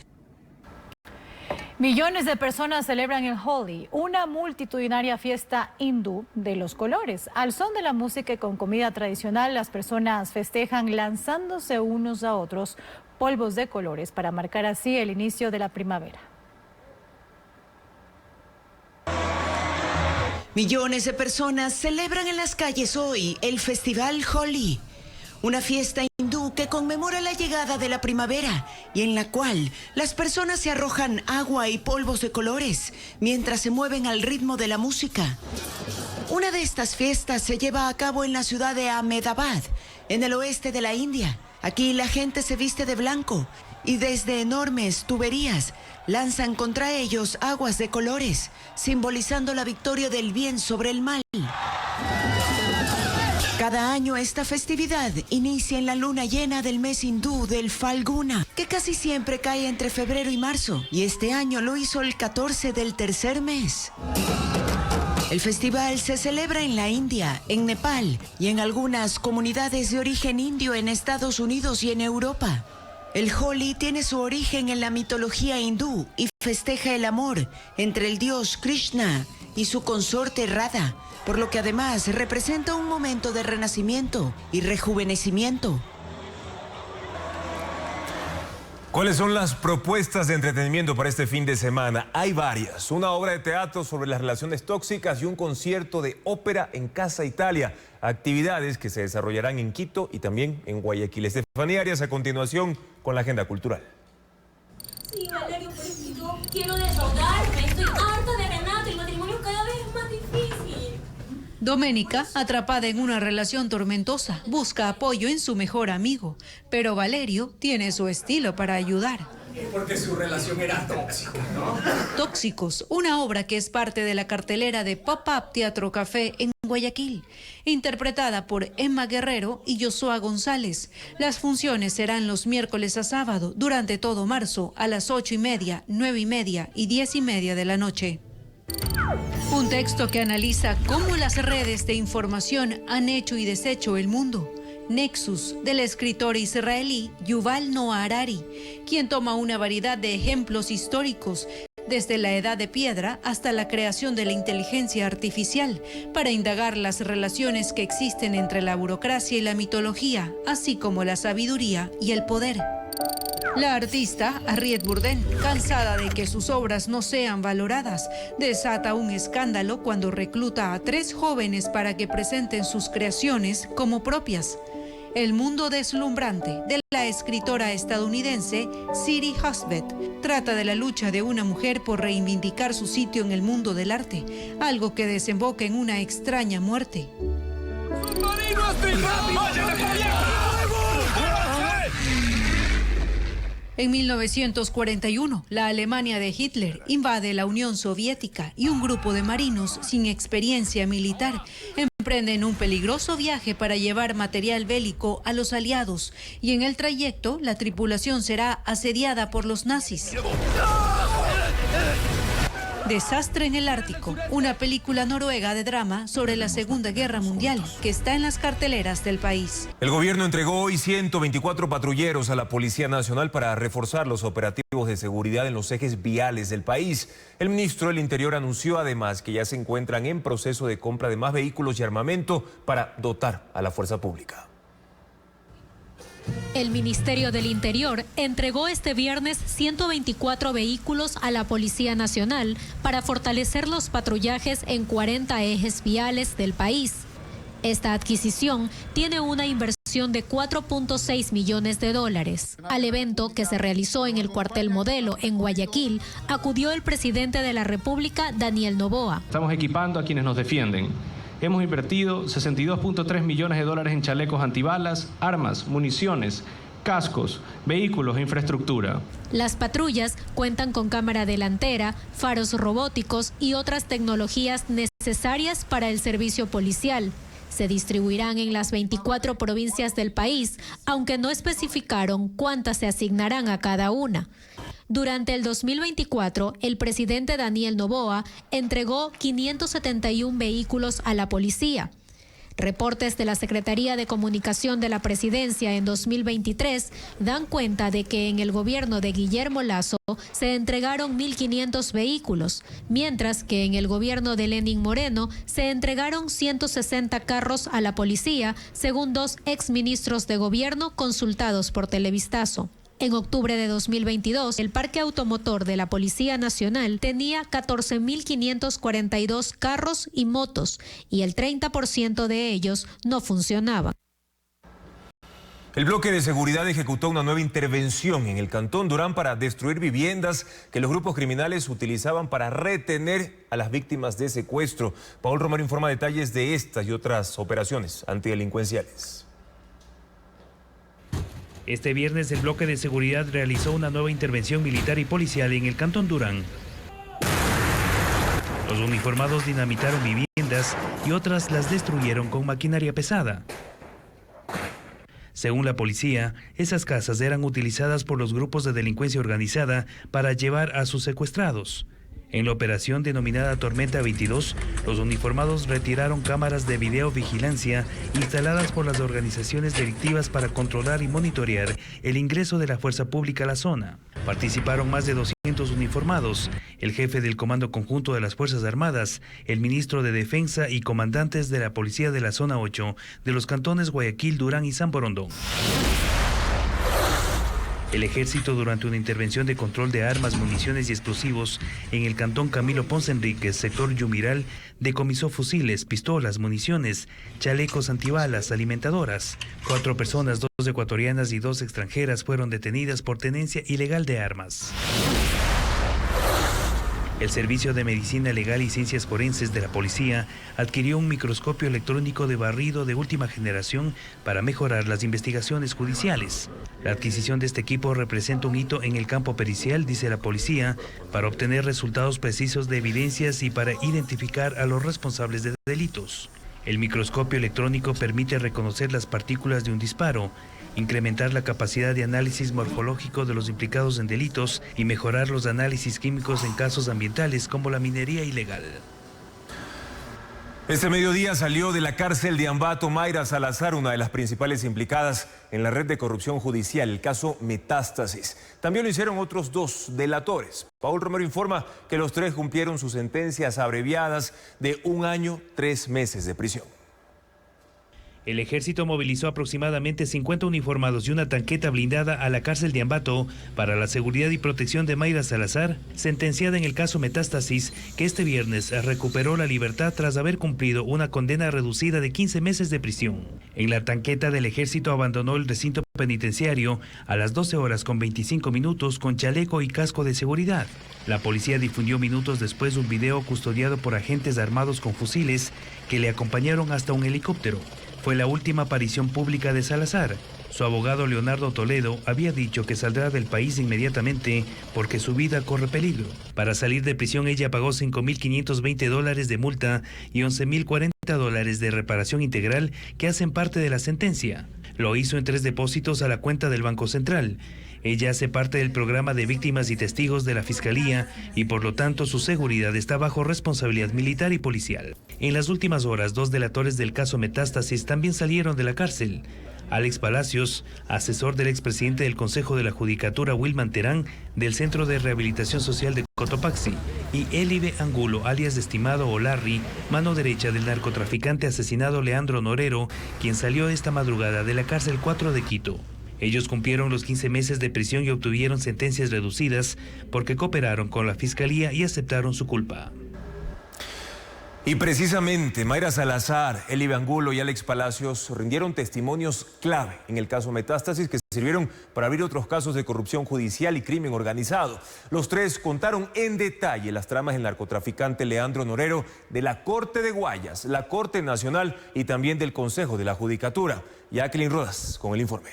S21: Millones de personas celebran el Holi, una multitudinaria fiesta hindú de los colores. Al son de la música y con comida tradicional, las personas festejan lanzándose unos a otros polvos de colores para marcar así el inicio de la primavera.
S5: Millones de personas celebran en las calles hoy el festival Holi, una fiesta hindú que conmemora la llegada de la primavera y en la cual las personas se arrojan agua y polvos de colores mientras se mueven al ritmo de la música. Una de estas fiestas se lleva a cabo en la ciudad de Ahmedabad, en el oeste de la India. Aquí la gente se viste de blanco y desde enormes tuberías lanzan contra ellos aguas de colores, simbolizando la victoria del bien sobre el mal. Cada año esta festividad inicia en la luna llena del mes hindú del Falguna, que casi siempre cae entre febrero y marzo, y este año lo hizo el 14 del tercer mes. El festival se celebra en la India, en Nepal y en algunas comunidades de origen indio en Estados Unidos y en Europa. El Holi tiene su origen en la mitología hindú y festeja el amor entre el dios Krishna y su consorte Radha, por lo que además representa un momento de renacimiento y rejuvenecimiento.
S1: ¿Cuáles son las propuestas de entretenimiento para este fin de semana? Hay varias. Una obra de teatro sobre las relaciones tóxicas y un concierto de ópera en Casa Italia. Actividades que se desarrollarán en Quito y también en Guayaquil. Estefanía Arias a continuación con la agenda cultural.
S6: Sí, Valerio, pero es que yo quiero desahogarme. Estoy harta de Renato. El matrimonio cada vez es más difícil.
S7: Doménica, atrapada en una relación tormentosa, busca apoyo en su mejor amigo, pero Valerio tiene su estilo para ayudar.
S8: Porque su relación era tóxica, ¿no?
S7: Tóxicos, una obra que es parte de la cartelera de Pop-Up Teatro Café en Guayaquil, interpretada por Emma Guerrero y Joshua González. Las funciones serán los miércoles a sábado durante todo marzo a las 8:30, 9:30 y 10:30 de la noche. Un texto que analiza cómo las redes de información han hecho y deshecho el mundo. Nexus, del escritor israelí Yuval Noah Harari, quien toma una variedad de ejemplos históricos, desde la Edad de Piedra hasta la creación de la inteligencia artificial, para indagar las relaciones que existen entre la burocracia y la mitología, así como la sabiduría y el poder. La artista, Harriet Bourdain, cansada de que sus obras no sean valoradas, desata un escándalo cuando recluta a 3 jóvenes para que presenten sus creaciones como propias. El mundo deslumbrante de la escritora estadounidense Siri Husband trata de la lucha de una mujer por reivindicar su sitio en el mundo del arte, algo que desemboca en una extraña muerte. En 1941, la Alemania de Hitler invade la Unión Soviética y un grupo de marinos sin experiencia militar emprenden un peligroso viaje para llevar material bélico a los aliados, y en el trayecto la tripulación será asediada por los nazis. Desastre en el Ártico, una película noruega de drama sobre la Segunda Guerra Mundial que está en las carteleras del país.
S1: El gobierno entregó hoy 124 patrulleros a la Policía Nacional para reforzar los operativos de seguridad en los ejes viales del país. El ministro del Interior anunció además que ya se encuentran en proceso de compra de más vehículos y armamento para dotar a la fuerza pública.
S21: El Ministerio del Interior entregó este viernes 124 vehículos a la Policía Nacional para fortalecer los patrullajes en 40 ejes viales del país. Esta adquisición tiene una inversión
S2: inversión de $4.6 millones. Al evento, que se realizó en el cuartel Modelo en Guayaquil, acudió el presidente de la República, Daniel Noboa.
S9: Estamos equipando a quienes nos defienden. Hemos invertido $62.3 millones en chalecos antibalas, armas, municiones, cascos, vehículos e infraestructura.
S2: Las patrullas cuentan con cámara delantera, faros robóticos y otras tecnologías necesarias para el servicio policial. Se distribuirán en las 24 provincias del país, aunque no especificaron cuántas se asignarán a cada una. Durante el 2024, el presidente Daniel Noboa entregó 571 vehículos a la policía. Reportes de la Secretaría de Comunicación de la Presidencia en 2023 dan cuenta de que en el gobierno de Guillermo Lasso se entregaron 1.500 vehículos, mientras que en el gobierno de Lenín Moreno se entregaron 160 carros a la policía, según 2 exministros de gobierno consultados por Televistazo. En octubre de 2022, el parque automotor de la Policía Nacional tenía 14.542 carros y motos, y el 30% de ellos no funcionaban.
S1: El bloque de seguridad ejecutó una nueva intervención en el Cantón Durán para destruir viviendas que los grupos criminales utilizaban para retener a las víctimas de secuestro. Paul Romero informa detalles de estas y otras operaciones antidelincuenciales.
S10: Este viernes el bloque de seguridad realizó una nueva intervención militar y policial en el Cantón Durán. Los uniformados dinamitaron viviendas y otras las destruyeron con maquinaria pesada. Según la policía, esas casas eran utilizadas por los grupos de delincuencia organizada para llevar a sus secuestrados. En la operación denominada Tormenta 22, los uniformados retiraron cámaras de videovigilancia instaladas por las organizaciones delictivas para controlar y monitorear el ingreso de la fuerza pública a la zona. Participaron más de 200 uniformados, el jefe del Comando Conjunto de las Fuerzas Armadas, el ministro de Defensa y comandantes de la Policía de la Zona 8 de los cantones Guayaquil, Durán y San Borondón. El ejército, durante una intervención de control de armas, municiones y explosivos en el cantón Camilo Ponce Enríquez, sector Yumiral, decomisó fusiles, pistolas, municiones, chalecos antibalas, alimentadoras. 4 personas, 2 ecuatorianas y 2 extranjeras, fueron detenidas por tenencia ilegal de armas. El Servicio de Medicina Legal y Ciencias Forenses de la Policía adquirió un microscopio electrónico de barrido de última generación para mejorar las investigaciones judiciales. La adquisición de este equipo representa un hito en el campo pericial, dice la policía, para obtener resultados precisos de evidencias y para identificar a los responsables de delitos. El microscopio electrónico permite reconocer las partículas de un disparo, incrementar la capacidad de análisis morfológico de los implicados en delitos y mejorar los análisis químicos en casos ambientales como la minería ilegal.
S1: Este mediodía salió de la cárcel de Ambato Mayra Salazar, una de las principales implicadas en la red de corrupción judicial, el caso Metástasis. También lo hicieron otros 2 delatores. Paul Romero informa que los 3 cumplieron sus sentencias abreviadas de 1 año, 3 meses de prisión.
S10: El ejército movilizó aproximadamente 50 uniformados y una tanqueta blindada a la cárcel de Ambato para la seguridad y protección de Mayra Salazar, sentenciada en el caso Metástasis, que este viernes recuperó la libertad tras haber cumplido una condena reducida de 15 meses de prisión. En la tanqueta del ejército abandonó el recinto penitenciario a las 12:25 con chaleco y casco de seguridad. La policía difundió minutos después un video custodiado por agentes armados con fusiles que le acompañaron hasta un helicóptero. Fue la última aparición pública de Salazar. Su abogado Leonardo Toledo había dicho que saldrá del país inmediatamente porque su vida corre peligro. Para salir de prisión ella pagó $5.520 de multa y $11.040 de reparación integral que hacen parte de la sentencia. Lo hizo en 3 depósitos a la cuenta del Banco Central. Ella hace parte del programa de víctimas y testigos de la Fiscalía y por lo tanto su seguridad está bajo responsabilidad militar y policial. En las últimas horas, 2 delatores del caso Metástasis también salieron de la cárcel. Alex Palacios, asesor del expresidente del Consejo de la Judicatura Wilman Terán, del Centro de Rehabilitación Social de Cotopaxi, y Elibe Angulo, alias Estimado o Larry, mano derecha del narcotraficante asesinado Leandro Norero, quien salió esta madrugada de la cárcel 4 de Quito. Ellos cumplieron los 15 meses de prisión y obtuvieron sentencias reducidas porque cooperaron con la Fiscalía y aceptaron su culpa.
S1: Y precisamente Mayra Salazar, Eli Angulo y Alex Palacios rindieron testimonios clave en el caso Metástasis que sirvieron para abrir otros casos de corrupción judicial y crimen organizado. Los tres contaron en detalle las tramas del narcotraficante Leandro Norero de la Corte de Guayas, la Corte Nacional y también del Consejo de la Judicatura. Jacqueline Rodas con el informe.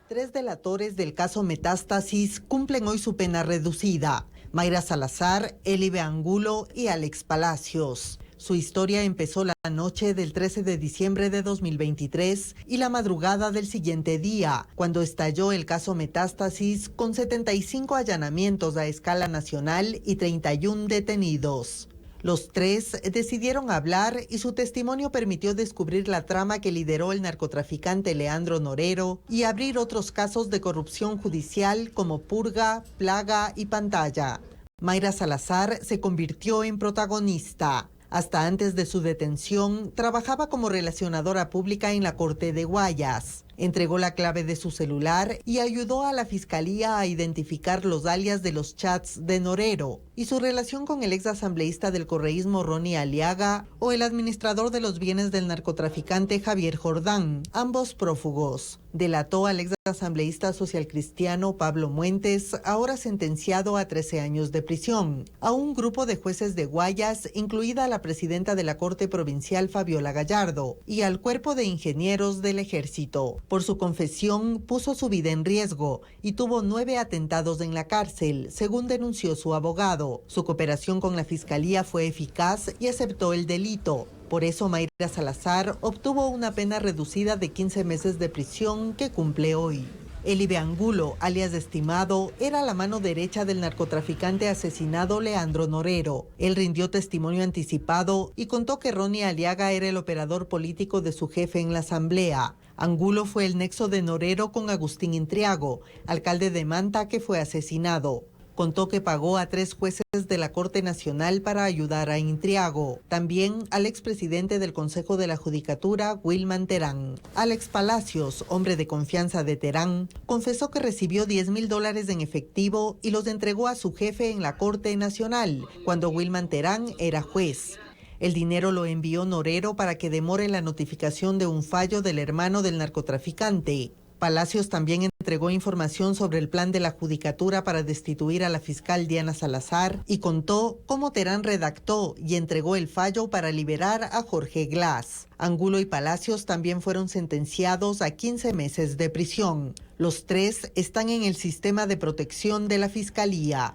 S11: 3 delatores del caso Metástasis cumplen hoy su pena reducida. Mayra Salazar, Eli Angulo y Alex Palacios. Su historia empezó la noche del 13 de diciembre de 2023 y la madrugada del siguiente día, cuando estalló el caso Metástasis con 75 allanamientos a escala nacional y 31 detenidos. Los tres decidieron hablar y su testimonio permitió descubrir la trama que lideró el narcotraficante Leandro Norero y abrir otros casos de corrupción judicial como Purga, Plaga y Pantalla. Mayra Salazar se convirtió en protagonista. Hasta antes de su detención, trabajaba como relacionadora pública en la Corte de Guayas. Entregó la clave de su celular y ayudó a la Fiscalía a identificar los alias de los chats de Norero y su relación con el ex asambleísta del correísmo Ronnie Aliaga o el administrador de los bienes del narcotraficante Javier Jordán, ambos prófugos. Delató al ex asambleísta socialcristiano Pablo Muentes, ahora sentenciado a 13 años de prisión, a un grupo de jueces de Guayas, incluida la presidenta de la Corte Provincial Fabiola Gallardo, y al cuerpo de ingenieros del Ejército. Por su confesión, puso su vida en riesgo y tuvo 9 atentados en la cárcel, según denunció su abogado. Su cooperación con la Fiscalía fue eficaz y aceptó el delito. Por eso Mayra Salazar obtuvo una pena reducida de 15 meses de prisión que cumple hoy. Eli Angulo, alias Estimado, era la mano derecha del narcotraficante asesinado Leandro Norero. Él rindió testimonio anticipado y contó que Ronnie Aliaga era el operador político de su jefe en la asamblea. Angulo fue el nexo de Norero con Agustín Intriago, alcalde de Manta, que fue asesinado. Contó que pagó a 3 jueces de la Corte Nacional para ayudar a Intriago. También al expresidente del Consejo de la Judicatura, Wilman Terán. Alex Palacios, hombre de confianza de Terán, confesó que recibió $10,000 en efectivo y los entregó a su jefe en la Corte Nacional, cuando Wilman Terán era juez. El dinero lo envió Norero para que demore la notificación de un fallo del hermano del narcotraficante. Palacios también entregó información sobre el plan de la Judicatura para destituir a la fiscal Diana Salazar y contó cómo Terán redactó y entregó el fallo para liberar a Jorge Glass. Angulo y Palacios también fueron sentenciados a 15 meses de prisión. Los tres están en el sistema de protección de la Fiscalía.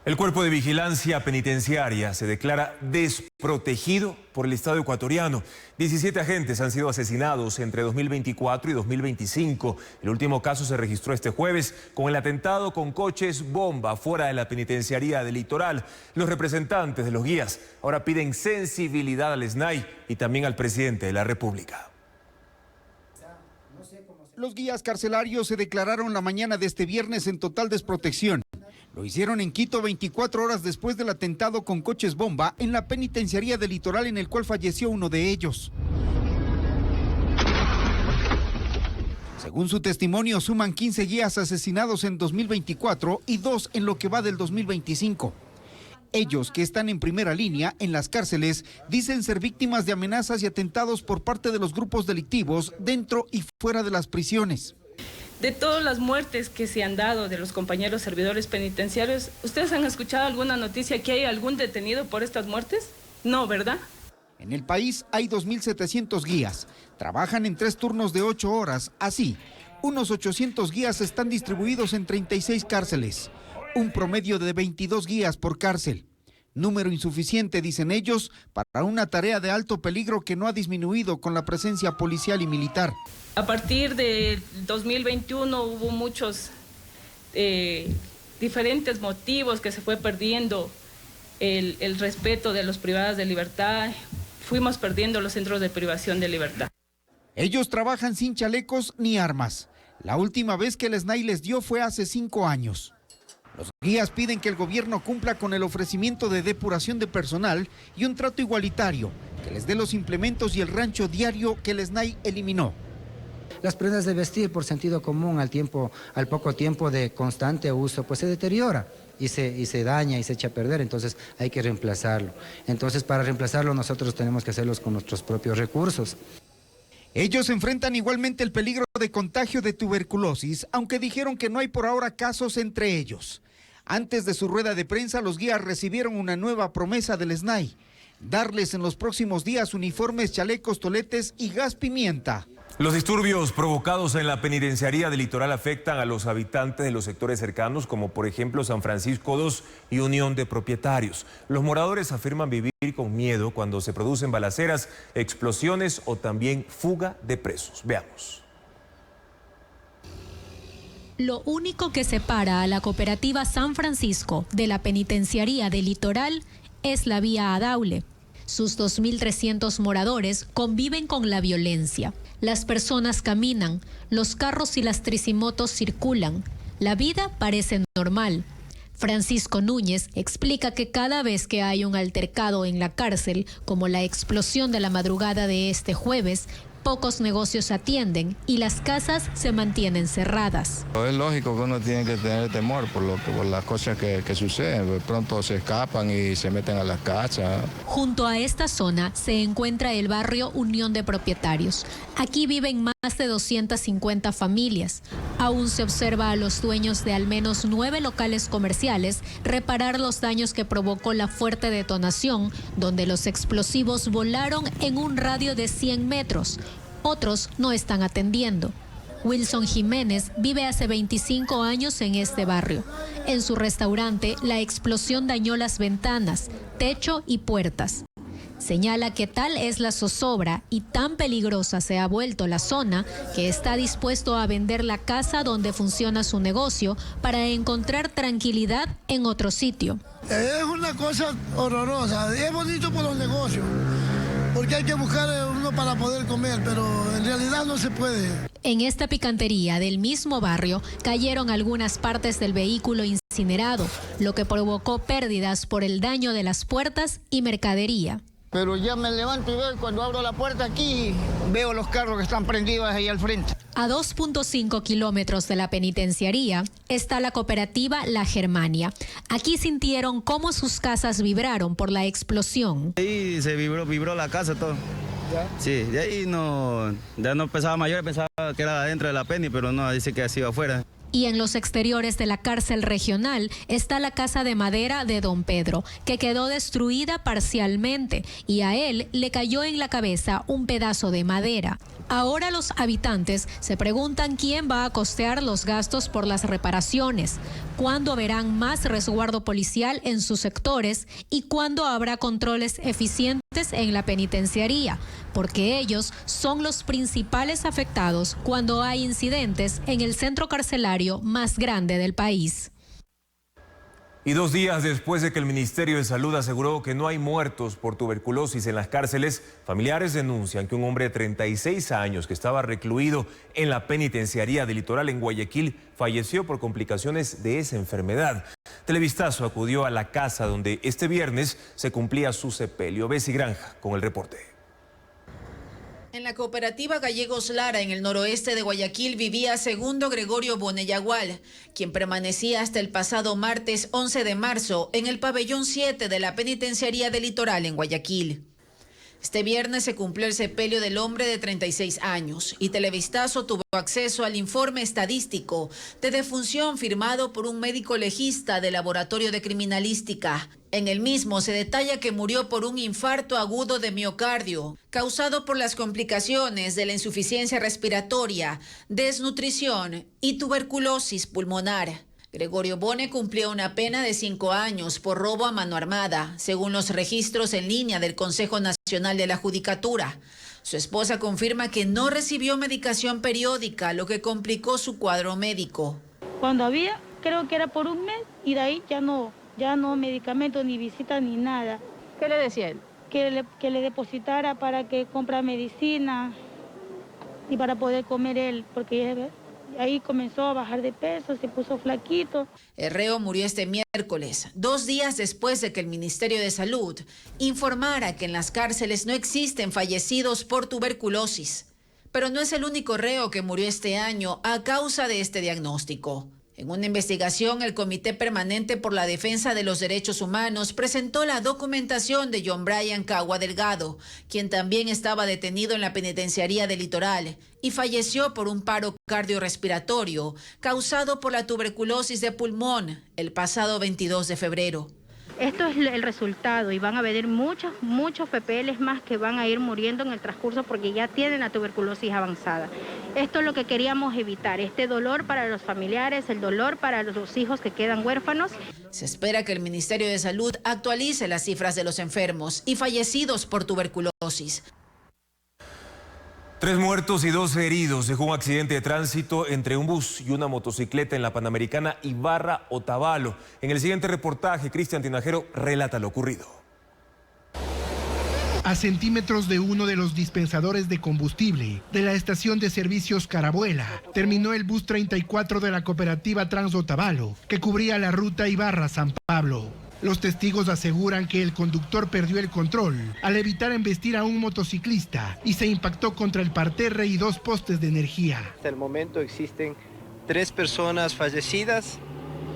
S1: El Cuerpo de Vigilancia Penitenciaria se declara desprotegido por el Estado ecuatoriano. 17 agentes han sido asesinados entre 2024 y 2025. El último caso se registró este jueves con el atentado con coches bomba fuera de la penitenciaría del Litoral. Los representantes de los guías ahora piden sensibilidad al SNAI y también al presidente de la República.
S12: Los guías carcelarios se declararon la mañana de este viernes en total desprotección. Lo hicieron en Quito 24 horas después del atentado con coches bomba en la penitenciaría del Litoral, en el cual falleció uno de ellos. Según su testimonio, suman 15 guías asesinados en 2024 y 2 en lo que va del 2025. Ellos, que están en primera línea en las cárceles, dicen ser víctimas de amenazas y atentados por parte de los grupos delictivos dentro y fuera de las prisiones.
S3: De todas las muertes que se han dado de los compañeros servidores penitenciarios, ¿ustedes han escuchado alguna noticia que hay algún detenido por estas muertes? No, ¿verdad?
S12: En el país hay 2.700 guías. Trabajan en 3 turnos de 8 horas. Así, unos 800 guías están distribuidos en 36 cárceles. Un promedio de 22 guías por cárcel. Número insuficiente, dicen ellos, para una tarea de alto peligro que no ha disminuido con la presencia policial y militar.
S3: A partir de 2021 hubo muchos diferentes motivos que se fue perdiendo el respeto de los privados de libertad. Fuimos perdiendo los centros de privación de libertad.
S12: Ellos trabajan sin chalecos ni armas. La última vez que el SNAI les dio fue hace 5 años. Los guías piden que el gobierno cumpla con el ofrecimiento de depuración de personal y un trato igualitario, que les dé los implementos y el rancho diario que el SNAI eliminó.
S13: Las prendas de vestir, por sentido común, al poco tiempo de constante uso, pues se deteriora. y se daña y se echa a perder, entonces hay que reemplazarlo. Entonces para reemplazarlo nosotros tenemos que hacerlos con nuestros propios recursos.
S12: Ellos enfrentan igualmente el peligro de contagio de tuberculosis, aunque dijeron que no hay por ahora casos entre ellos. Antes de su rueda de prensa, los guías recibieron una nueva promesa del SNAI: darles en los próximos días uniformes, chalecos, toletes y gas pimienta.
S1: Los disturbios provocados en la penitenciaría del Litoral afectan a los habitantes de los sectores cercanos, como por ejemplo San Francisco II y Unión de Propietarios. Los moradores afirman vivir con miedo cuando se producen balaceras, explosiones o también fuga de presos. Veamos.
S2: Lo único que separa a la cooperativa San Francisco de la penitenciaría del Litoral es la vía a Daule. Sus 2.300 moradores conviven con la violencia. Las personas caminan, los carros y las tricimotos circulan. La vida parece normal. Francisco Núñez explica que cada vez que hay un altercado en la cárcel, como la explosión de la madrugada de este jueves, pocos negocios atienden y las casas se mantienen cerradas.
S14: Es lógico que uno tiene que tener temor por las cosas que suceden. De pronto se escapan y se meten a las casas.
S2: Junto a esta zona se encuentra el barrio Unión de Propietarios. Aquí viven más de 250 familias. Aún se observa a los dueños de al menos 9 locales comerciales reparar los daños que provocó la fuerte detonación, donde los explosivos volaron en un radio de 100 metros. Otros no están atendiendo. Wilson Jiménez vive hace 25 años en este barrio. En su restaurante, la explosión dañó las ventanas, techo y puertas. Señala que tal es la zozobra y tan peligrosa se ha vuelto la zona que está dispuesto a vender la casa donde funciona su negocio para encontrar tranquilidad en otro sitio.
S15: Es una cosa horrorosa, es bonito por los negocios, porque hay que buscar uno para poder comer, pero en realidad no se puede.
S2: En esta picantería del mismo barrio cayeron algunas partes del vehículo incinerado, lo que provocó pérdidas por el daño de las puertas y mercadería.
S15: Pero ya me levanto y veo, cuando abro la puerta aquí, veo los carros que están prendidos ahí al frente.
S2: A 2.5 kilómetros de la penitenciaría está la cooperativa La Germania. Aquí sintieron cómo sus casas vibraron por la explosión.
S16: Ahí se vibró la casa todo. ¿Ya? Sí, de ahí ya no pensaba mayor, pensaba que era adentro de la peni, pero no, dice que ha sido afuera.
S2: Y en los exteriores de la cárcel regional está la casa de madera de Don Pedro, que quedó destruida parcialmente y a él le cayó en la cabeza un pedazo de madera. Ahora los habitantes se preguntan quién va a costear los gastos por las reparaciones, cuándo verán más resguardo policial en sus sectores y cuándo habrá controles eficientes en la penitenciaría, porque ellos son los principales afectados cuando hay incidentes en el centro carcelario más grande del país.
S1: Y 2 días después de que el Ministerio de Salud aseguró que no hay muertos por tuberculosis en las cárceles, familiares denuncian que un hombre de 36 años que estaba recluido en la penitenciaría del Litoral en Guayaquil falleció por complicaciones de esa enfermedad. Televistazo acudió a la casa donde este viernes se cumplía su sepelio. Bessie Granja con el reporte.
S7: En la cooperativa Gallegos Lara, en el noroeste de Guayaquil, vivía Segundo Gregorio Boneyagual, quien permanecía hasta el pasado martes 11 de marzo en el pabellón 7 de la penitenciaría del Litoral en Guayaquil. Este viernes se cumplió el sepelio del hombre de 36 años y Televistazo tuvo acceso al informe estadístico de defunción firmado por un médico legista del Laboratorio de Criminalística. En el mismo se detalla que murió por un infarto agudo de miocardio, causado por las complicaciones de la insuficiencia respiratoria, desnutrición y tuberculosis pulmonar. Gregorio Bone cumplió una pena de 5 años por robo a mano armada, según los registros en línea del Consejo Nacional de la Judicatura. Su esposa confirma que no recibió medicación periódica, lo que complicó su cuadro médico.
S17: Cuando había, creo que era por un mes y de ahí ya no medicamento, ni visita, ni nada.
S18: ¿Qué le decía él?
S17: Que le depositara para que compra medicina y para poder comer él, porque ahí comenzó a bajar de peso, se puso flaquito.
S7: El reo murió este miércoles, 2 días después de que el Ministerio de Salud informara que en las cárceles no existen fallecidos por tuberculosis. Pero no es el único reo que murió este año a causa de este diagnóstico.
S18: En una investigación, el Comité Permanente por la Defensa de los Derechos Humanos presentó la documentación de John Brian Cagua Delgado, quien también estaba detenido en la penitenciaría del Litoral y falleció por un paro cardiorrespiratorio causado por la tuberculosis de pulmón el pasado 22 de febrero.
S19: Esto es el resultado y van a venir muchos PPLs más que van a ir muriendo en el transcurso porque ya tienen la tuberculosis avanzada. Esto es lo que queríamos evitar, este dolor para los familiares, el dolor para los hijos que quedan huérfanos.
S18: Se espera que el Ministerio de Salud actualice las cifras de los enfermos y fallecidos por tuberculosis.
S1: 3 muertos y 12 heridos dejó un accidente de tránsito entre un bus y una motocicleta en la Panamericana Ibarra-Otavalo. En el siguiente reportaje, Cristian Tinajero relata lo ocurrido.
S20: A centímetros de uno de los dispensadores de combustible de la estación de servicios Carabuela, terminó el bus 34 de la cooperativa Trans-Otavalo, que cubría la ruta Ibarra-San Pablo. Los testigos aseguran que el conductor perdió el control al evitar embestir a un motociclista y se impactó contra el parterre y 2 postes de energía.
S23: Hasta el momento existen 3 personas fallecidas.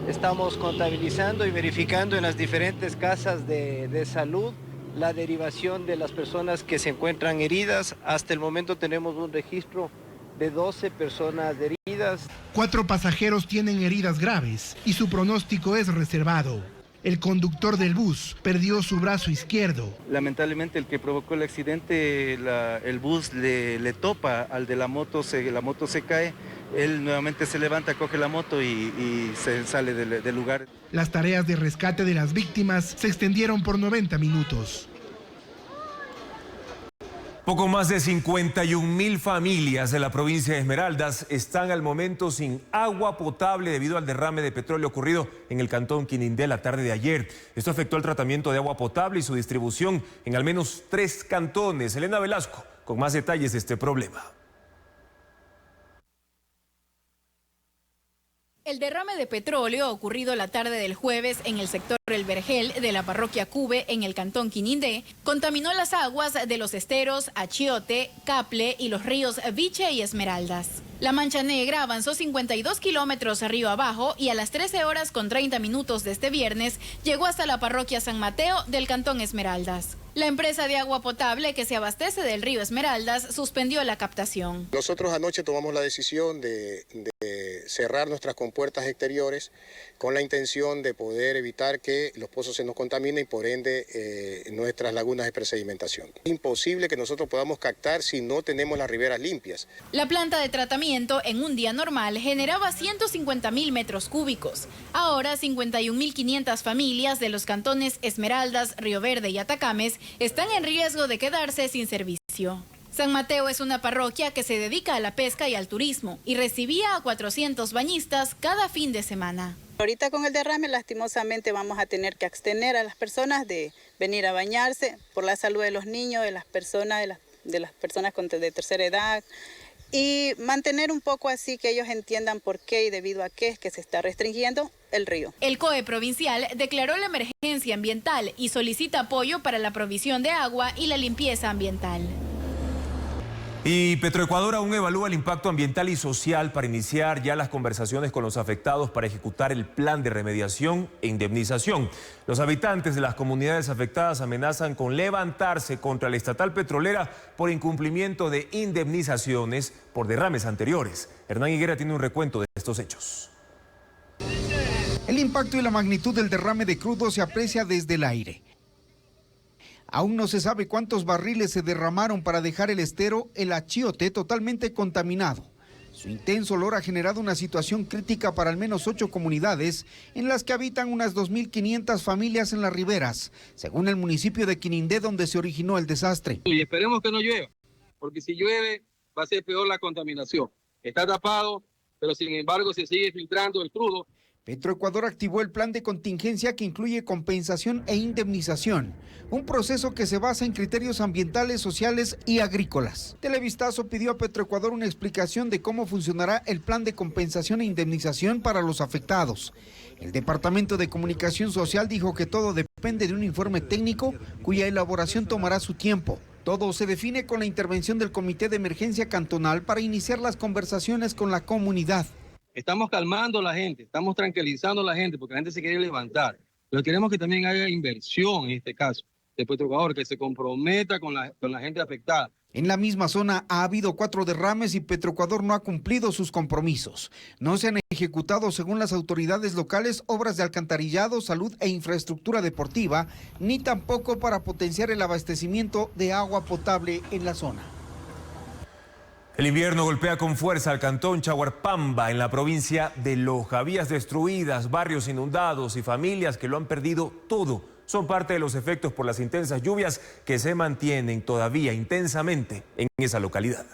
S23: Estamos contabilizando y verificando en las diferentes casas de salud la derivación de las personas que se encuentran heridas. Hasta el momento tenemos un registro de 12 personas heridas.
S20: 4 pasajeros tienen heridas graves y su pronóstico es reservado. El conductor del bus perdió su brazo izquierdo.
S23: Lamentablemente el que provocó el accidente, el bus le topa al de la moto se cae, él nuevamente se levanta, coge la moto y se sale del lugar.
S20: Las tareas de rescate de las víctimas se extendieron por 90 minutos.
S1: Poco más de 51.000 familias de la provincia de Esmeraldas están al momento sin agua potable debido al derrame de petróleo ocurrido en el cantón Quinindé la tarde de ayer. Esto afectó el tratamiento de agua potable y su distribución en al menos 3 cantones. Elena Velasco con más detalles de este problema.
S24: El derrame de petróleo ocurrido la tarde del jueves en el sector El Vergel de la parroquia Cube en el cantón Quinindé contaminó las aguas de los esteros Achiote, Caple y los ríos Viche y Esmeraldas. La mancha negra avanzó 52 kilómetros río abajo y a las 13 horas con 30 minutos de este viernes llegó hasta la parroquia San Mateo del cantón Esmeraldas. La empresa de agua potable que se abastece del río Esmeraldas suspendió la captación.
S25: Nosotros anoche tomamos la decisión de cerrar nuestras compuertas exteriores con la intención de poder evitar que los pozos se nos contaminen y por ende nuestras lagunas de presedimentación. Es imposible que nosotros podamos captar si no tenemos las riberas limpias.
S24: La planta de tratamiento en un día normal generaba 150.000 metros cúbicos. Ahora 51.500 familias de los cantones Esmeraldas, Río Verde y Atacames están en riesgo de quedarse sin servicio. San Mateo es una parroquia que se dedica a la pesca y al turismo y recibía a 400 bañistas cada fin de semana.
S27: Ahorita con el derrame lastimosamente vamos a tener que abstener a las personas de venir a bañarse por la salud de los niños, de las personas de tercera edad y mantener un poco así que ellos entiendan por qué y debido a qué es que se está restringiendo el río.
S24: El COE provincial declaró la emergencia ambiental y solicita apoyo para la provisión de agua y la limpieza ambiental.
S1: Y Petroecuador aún evalúa el impacto ambiental y social para iniciar ya las conversaciones con los afectados para ejecutar el plan de remediación e indemnización. Los habitantes de las comunidades afectadas amenazan con levantarse contra la estatal petrolera por incumplimiento de indemnizaciones por derrames anteriores. Hernán Higuera tiene un recuento de estos hechos.
S12: El impacto y la magnitud del derrame de crudo se aprecia desde el aire. Aún no se sabe cuántos barriles se derramaron para dejar el estero El Achiote totalmente contaminado. Su intenso olor ha generado una situación crítica para al menos 8 comunidades en las que habitan unas 2.500 familias en las riberas, según el municipio de Quinindé donde se originó el desastre.
S28: Y esperemos que no llueva, porque si llueve va a ser peor la contaminación. Está tapado, pero sin embargo se sigue filtrando el crudo.
S12: Petroecuador activó el plan de contingencia que incluye compensación e indemnización, un proceso que se basa en criterios ambientales, sociales y agrícolas. Televistazo pidió a Petroecuador una explicación de cómo funcionará el plan de compensación e indemnización para los afectados. El Departamento de Comunicación Social dijo que todo depende de un informe técnico cuya elaboración tomará su tiempo. Todo se define con la intervención del Comité de Emergencia Cantonal para iniciar las conversaciones con la comunidad.
S28: Estamos calmando a la gente, estamos tranquilizando a la gente porque la gente se quiere levantar. Pero queremos que también haya inversión en este caso de Petroecuador, que se comprometa con la gente afectada.
S12: En la misma zona ha habido 4 derrames y Petroecuador no ha cumplido sus compromisos. No se han ejecutado, según las autoridades locales, obras de alcantarillado, salud e infraestructura deportiva, ni tampoco para potenciar el abastecimiento de agua potable en la zona.
S1: El invierno golpea con fuerza al cantón Chaguarpamba en la provincia de Loja. Vías destruidas, barrios inundados y familias que lo han perdido todo. Son parte de los efectos por las intensas lluvias que se mantienen todavía intensamente en esa localidad.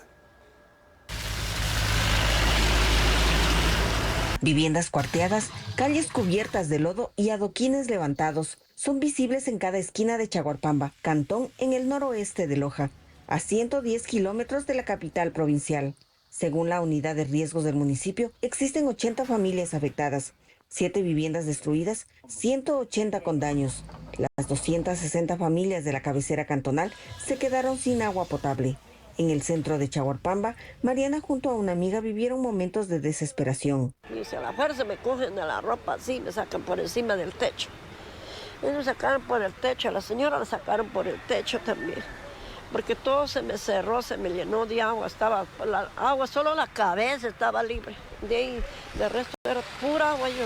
S4: Viviendas cuarteadas, calles cubiertas de lodo y adoquines levantados son visibles en cada esquina de Chaguarpamba, cantón en el noroeste de Loja, a 110 kilómetros de la capital provincial. Según la unidad de riesgos del municipio, existen 80 familias afectadas, 7 viviendas destruidas, 180 con daños. Las 260 familias de la cabecera cantonal se quedaron sin agua potable. En el centro de Chaguarpamba, Mariana junto a una amiga vivieron momentos de desesperación.
S5: Dice, a la fuerza me cogen de la ropa así, me sacan por encima del techo. Ellos sacaron por el techo, a la señora la sacaron por el techo también. Porque todo se me cerró, se me llenó de agua, estaba la agua, solo la cabeza estaba libre. De ahí, de resto era pura agua yo.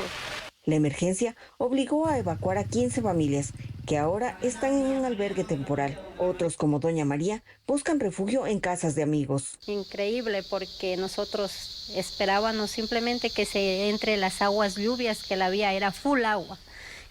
S4: La emergencia obligó a evacuar a 15 familias que ahora están en un albergue temporal. Otros, como Doña María, buscan refugio en casas de amigos.
S19: Increíble, porque nosotros esperábamos simplemente que se entre las aguas lluvias, que la vía era full agua,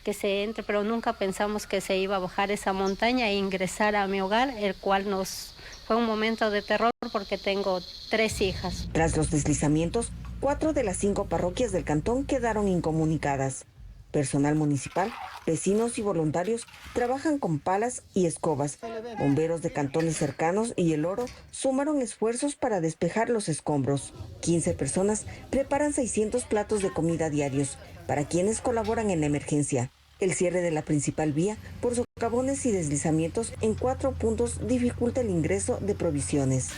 S19: que se entre, pero nunca pensamos que se iba a bajar esa montaña e ingresar a mi hogar, el cual nos fue un momento de terror porque tengo 3 hijas.
S4: Tras los deslizamientos, 4 de las 5 parroquias del cantón quedaron incomunicadas. Personal municipal, vecinos y voluntarios trabajan con palas y escobas. Bomberos de cantones cercanos y El Oro sumaron esfuerzos para despejar los escombros. 15 personas preparan 600 platos de comida diarios para quienes colaboran en la emergencia. El cierre de la principal vía por socavones y deslizamientos en 4 puntos dificulta el ingreso de provisiones.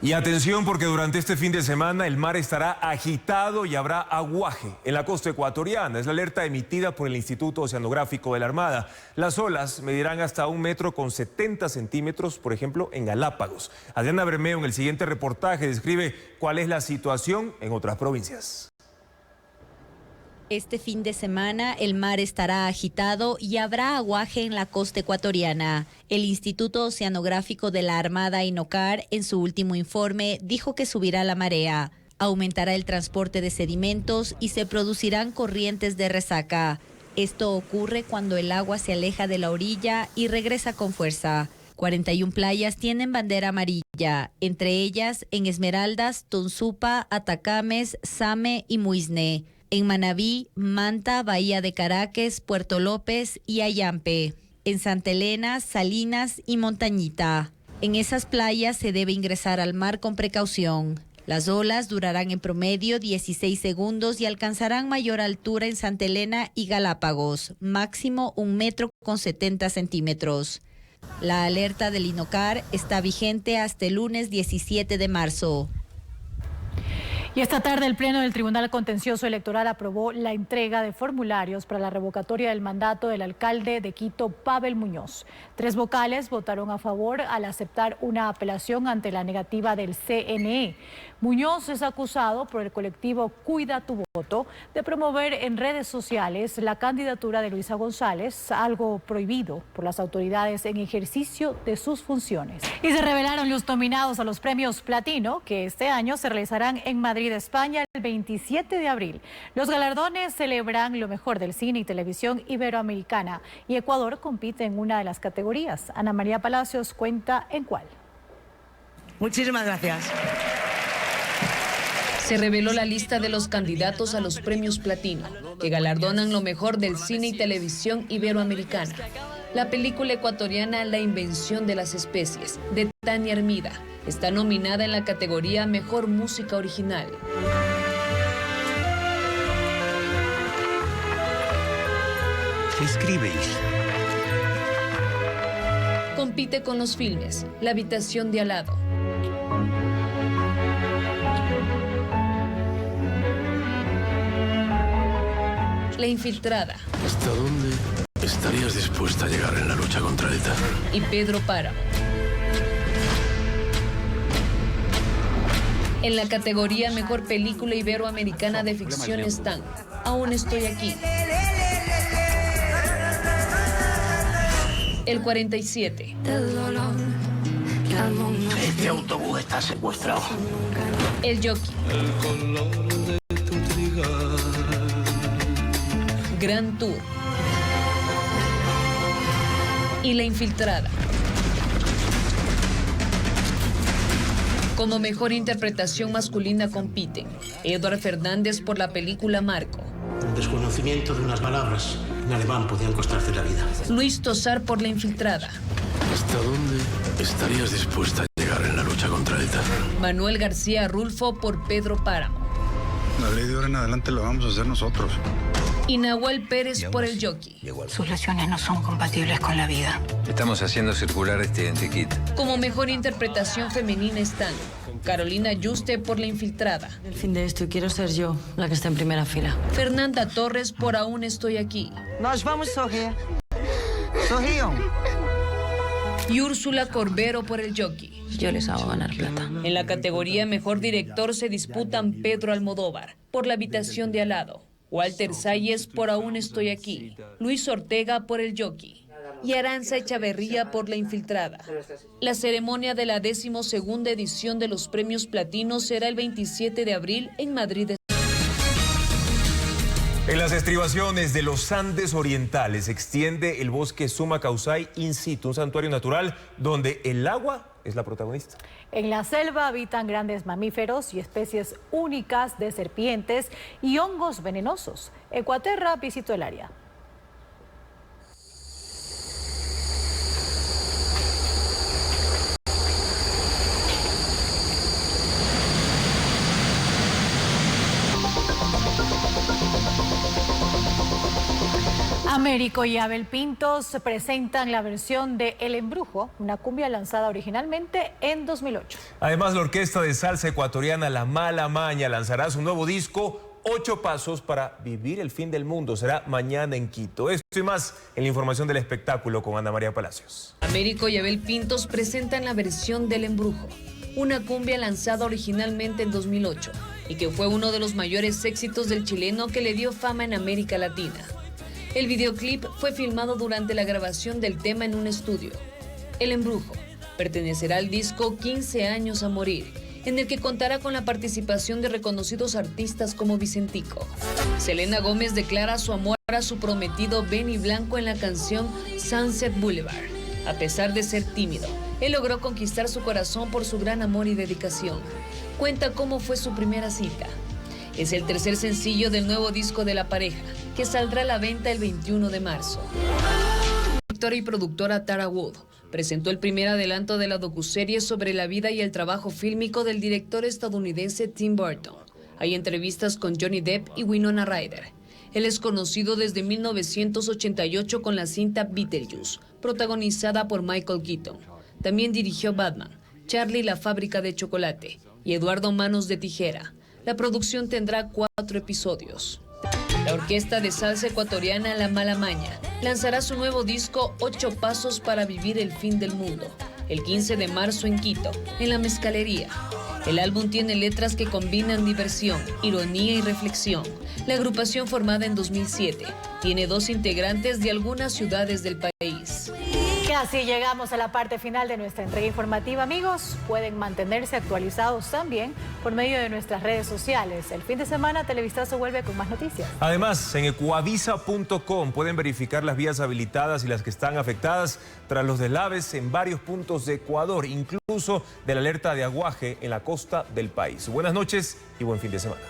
S1: Y atención, porque durante este fin de semana el mar estará agitado y habrá aguaje en la costa ecuatoriana. Es la alerta emitida por el Instituto Oceanográfico de la Armada. Las olas medirán hasta 1,70 m, por ejemplo, en Galápagos. Adriana Bermeo en el siguiente reportaje describe cuál es la situación en otras provincias.
S6: Este fin de semana el mar estará agitado y habrá aguaje en la costa ecuatoriana. El Instituto Oceanográfico de la Armada, INOCAR, en su último informe dijo que subirá la marea, aumentará el transporte de sedimentos y se producirán corrientes de resaca. Esto ocurre cuando el agua se aleja de la orilla y regresa con fuerza. 41 playas tienen bandera amarilla, entre ellas en Esmeraldas, Tonsupa, Atacames, Same y Muisne. En Manabí, Manta, Bahía de Caracas, Puerto López y Ayampe. En Santa Elena, Salinas y Montañita. En esas playas se debe ingresar al mar con precaución. Las olas durarán en promedio 16 segundos y alcanzarán mayor altura en Santa Elena y Galápagos, máximo 1,70 m. La alerta del INOCAR está vigente hasta el lunes 17 de marzo.
S8: Y esta tarde el Pleno del Tribunal Contencioso Electoral aprobó la entrega de formularios para la revocatoria del mandato del alcalde de Quito, Pavel Muñoz. 3 vocales votaron a favor al aceptar una apelación ante la negativa del CNE. Muñoz es acusado por el colectivo Cuida tu Voto de promover en redes sociales la candidatura de Luisa González, algo prohibido por las autoridades en ejercicio de sus funciones. Y se revelaron los nominados a los premios Platino, que este año se realizarán en Madrid, España, el 27 de abril. Los galardones celebran lo mejor del cine y televisión iberoamericana y Ecuador compite en una de las categorías. Ana María Palacios cuenta en cuál.
S9: Muchísimas gracias.
S21: Se reveló la lista de los candidatos a los premios Platino, que galardonan lo mejor del cine y televisión iberoamericana. La película ecuatoriana La Invención de las Especies, de Tania Hermida, está nominada en la categoría Mejor Música Original.
S22: ¿Qué escribéis?
S21: Compite con los filmes La Habitación de al lado, La Infiltrada.
S3: ¿Hasta dónde estarías dispuesta a llegar en la lucha contra ETA?
S21: Y Pedro Páramo. En la categoría Mejor Película Iberoamericana de Ficción están Aún estoy aquí, El 47,
S22: Este autobús está secuestrado.
S21: El Jockey, Gran Tour y La Infiltrada. Como mejor interpretación masculina compiten Eduard Fernández por la película Marco,
S22: El desconocimiento de unas palabras en alemán podían costarte la vida.
S21: Luis Tosar por La Infiltrada,
S3: ¿Hasta dónde estarías dispuesta a llegar en la lucha contra ETA?
S21: Manuel García Rulfo por Pedro Páramo
S10: La ley de ahora en adelante la vamos a hacer nosotros.
S21: y Nahuel Pérez por El Jockey.
S11: Sus lesiones no son compatibles con la vida.
S13: Estamos haciendo circular este identikit.
S21: Como mejor interpretación femenina están Carolina Yuste por La Infiltrada,
S11: El fin de esto quiero ser yo la que está en primera fila.
S21: Fernanda Torres por Aún estoy aquí
S9: Nós vamos sorrir. Sorriam.
S21: y Úrsula Corbero por El Jockey.
S11: Yo les hago ganar plata.
S21: En la categoría Mejor Director se disputan Pedro Almodóvar por La habitación de al lado, Walter Salles por Aún estoy aquí, Luis Ortega por El Jockey y Aranza Echaverría por La Infiltrada. La ceremonia de la 12ª edición de los Premios Platino será el 27 de abril en Madrid.
S1: En las estribaciones de los Andes orientales se extiende el bosque Sumacaucay in situ, un santuario natural donde el agua es la protagonista.
S8: En la selva habitan grandes mamíferos y especies únicas de serpientes y hongos venenosos. Ecuaterra visitó el área. Américo y Abel Pintos presentan la versión de El Embrujo, una cumbia lanzada originalmente en 2008.
S1: Además, la orquesta de salsa ecuatoriana La Mala Maña lanzará su nuevo disco 8 pasos para vivir el fin del mundo. Será mañana en Quito. Esto y más en la información del espectáculo con Ana María Palacios.
S21: Américo y Abel Pintos presentan la versión del Embrujo, una cumbia lanzada originalmente en 2008 y que fue uno de los mayores éxitos del chileno que le dio fama en América Latina. El videoclip fue filmado durante la grabación del tema en un estudio. El Embrujo pertenecerá al disco 15 años a morir, en el que contará con la participación de reconocidos artistas como Vicentico. Selena Gómez declara su amor a su prometido Benny Blanco en la canción Sunset Boulevard. A pesar de ser tímido, él logró conquistar su corazón por su gran amor y dedicación. Cuenta cómo fue su primera cita. Es el tercer sencillo del nuevo disco de la pareja, que saldrá a la venta el 21 de marzo. La directora y productora Tara Wood presentó el primer adelanto de la docuserie sobre la vida y el trabajo fílmico del director estadounidense Tim Burton. Hay entrevistas con Johnny Depp y Winona Ryder. Él es conocido desde 1988 con la cinta Beetlejuice, protagonizada por Michael Keaton. También dirigió Batman, Charlie la fábrica de chocolate y Eduardo Manos de Tijera. La producción tendrá 4 episodios. La orquesta de salsa ecuatoriana La Mala Maña lanzará su nuevo disco 8 pasos para vivir el fin del mundo, el 15 de marzo en Quito, en la Mezcalería. El álbum tiene letras que combinan diversión, ironía y reflexión. La agrupación, formada en 2007, tiene 2 integrantes de algunas ciudades del país.
S8: Y así llegamos a la parte final de nuestra entrega informativa, amigos. Pueden mantenerse actualizados también por medio de nuestras redes sociales. El fin de semana Televistazo vuelve con más noticias.
S1: Además, en ecuavisa.com pueden verificar las vías habilitadas y las que están afectadas tras los deslaves en varios puntos de Ecuador, incluso de la alerta de aguaje en la costa del país. Buenas noches y buen fin de semana.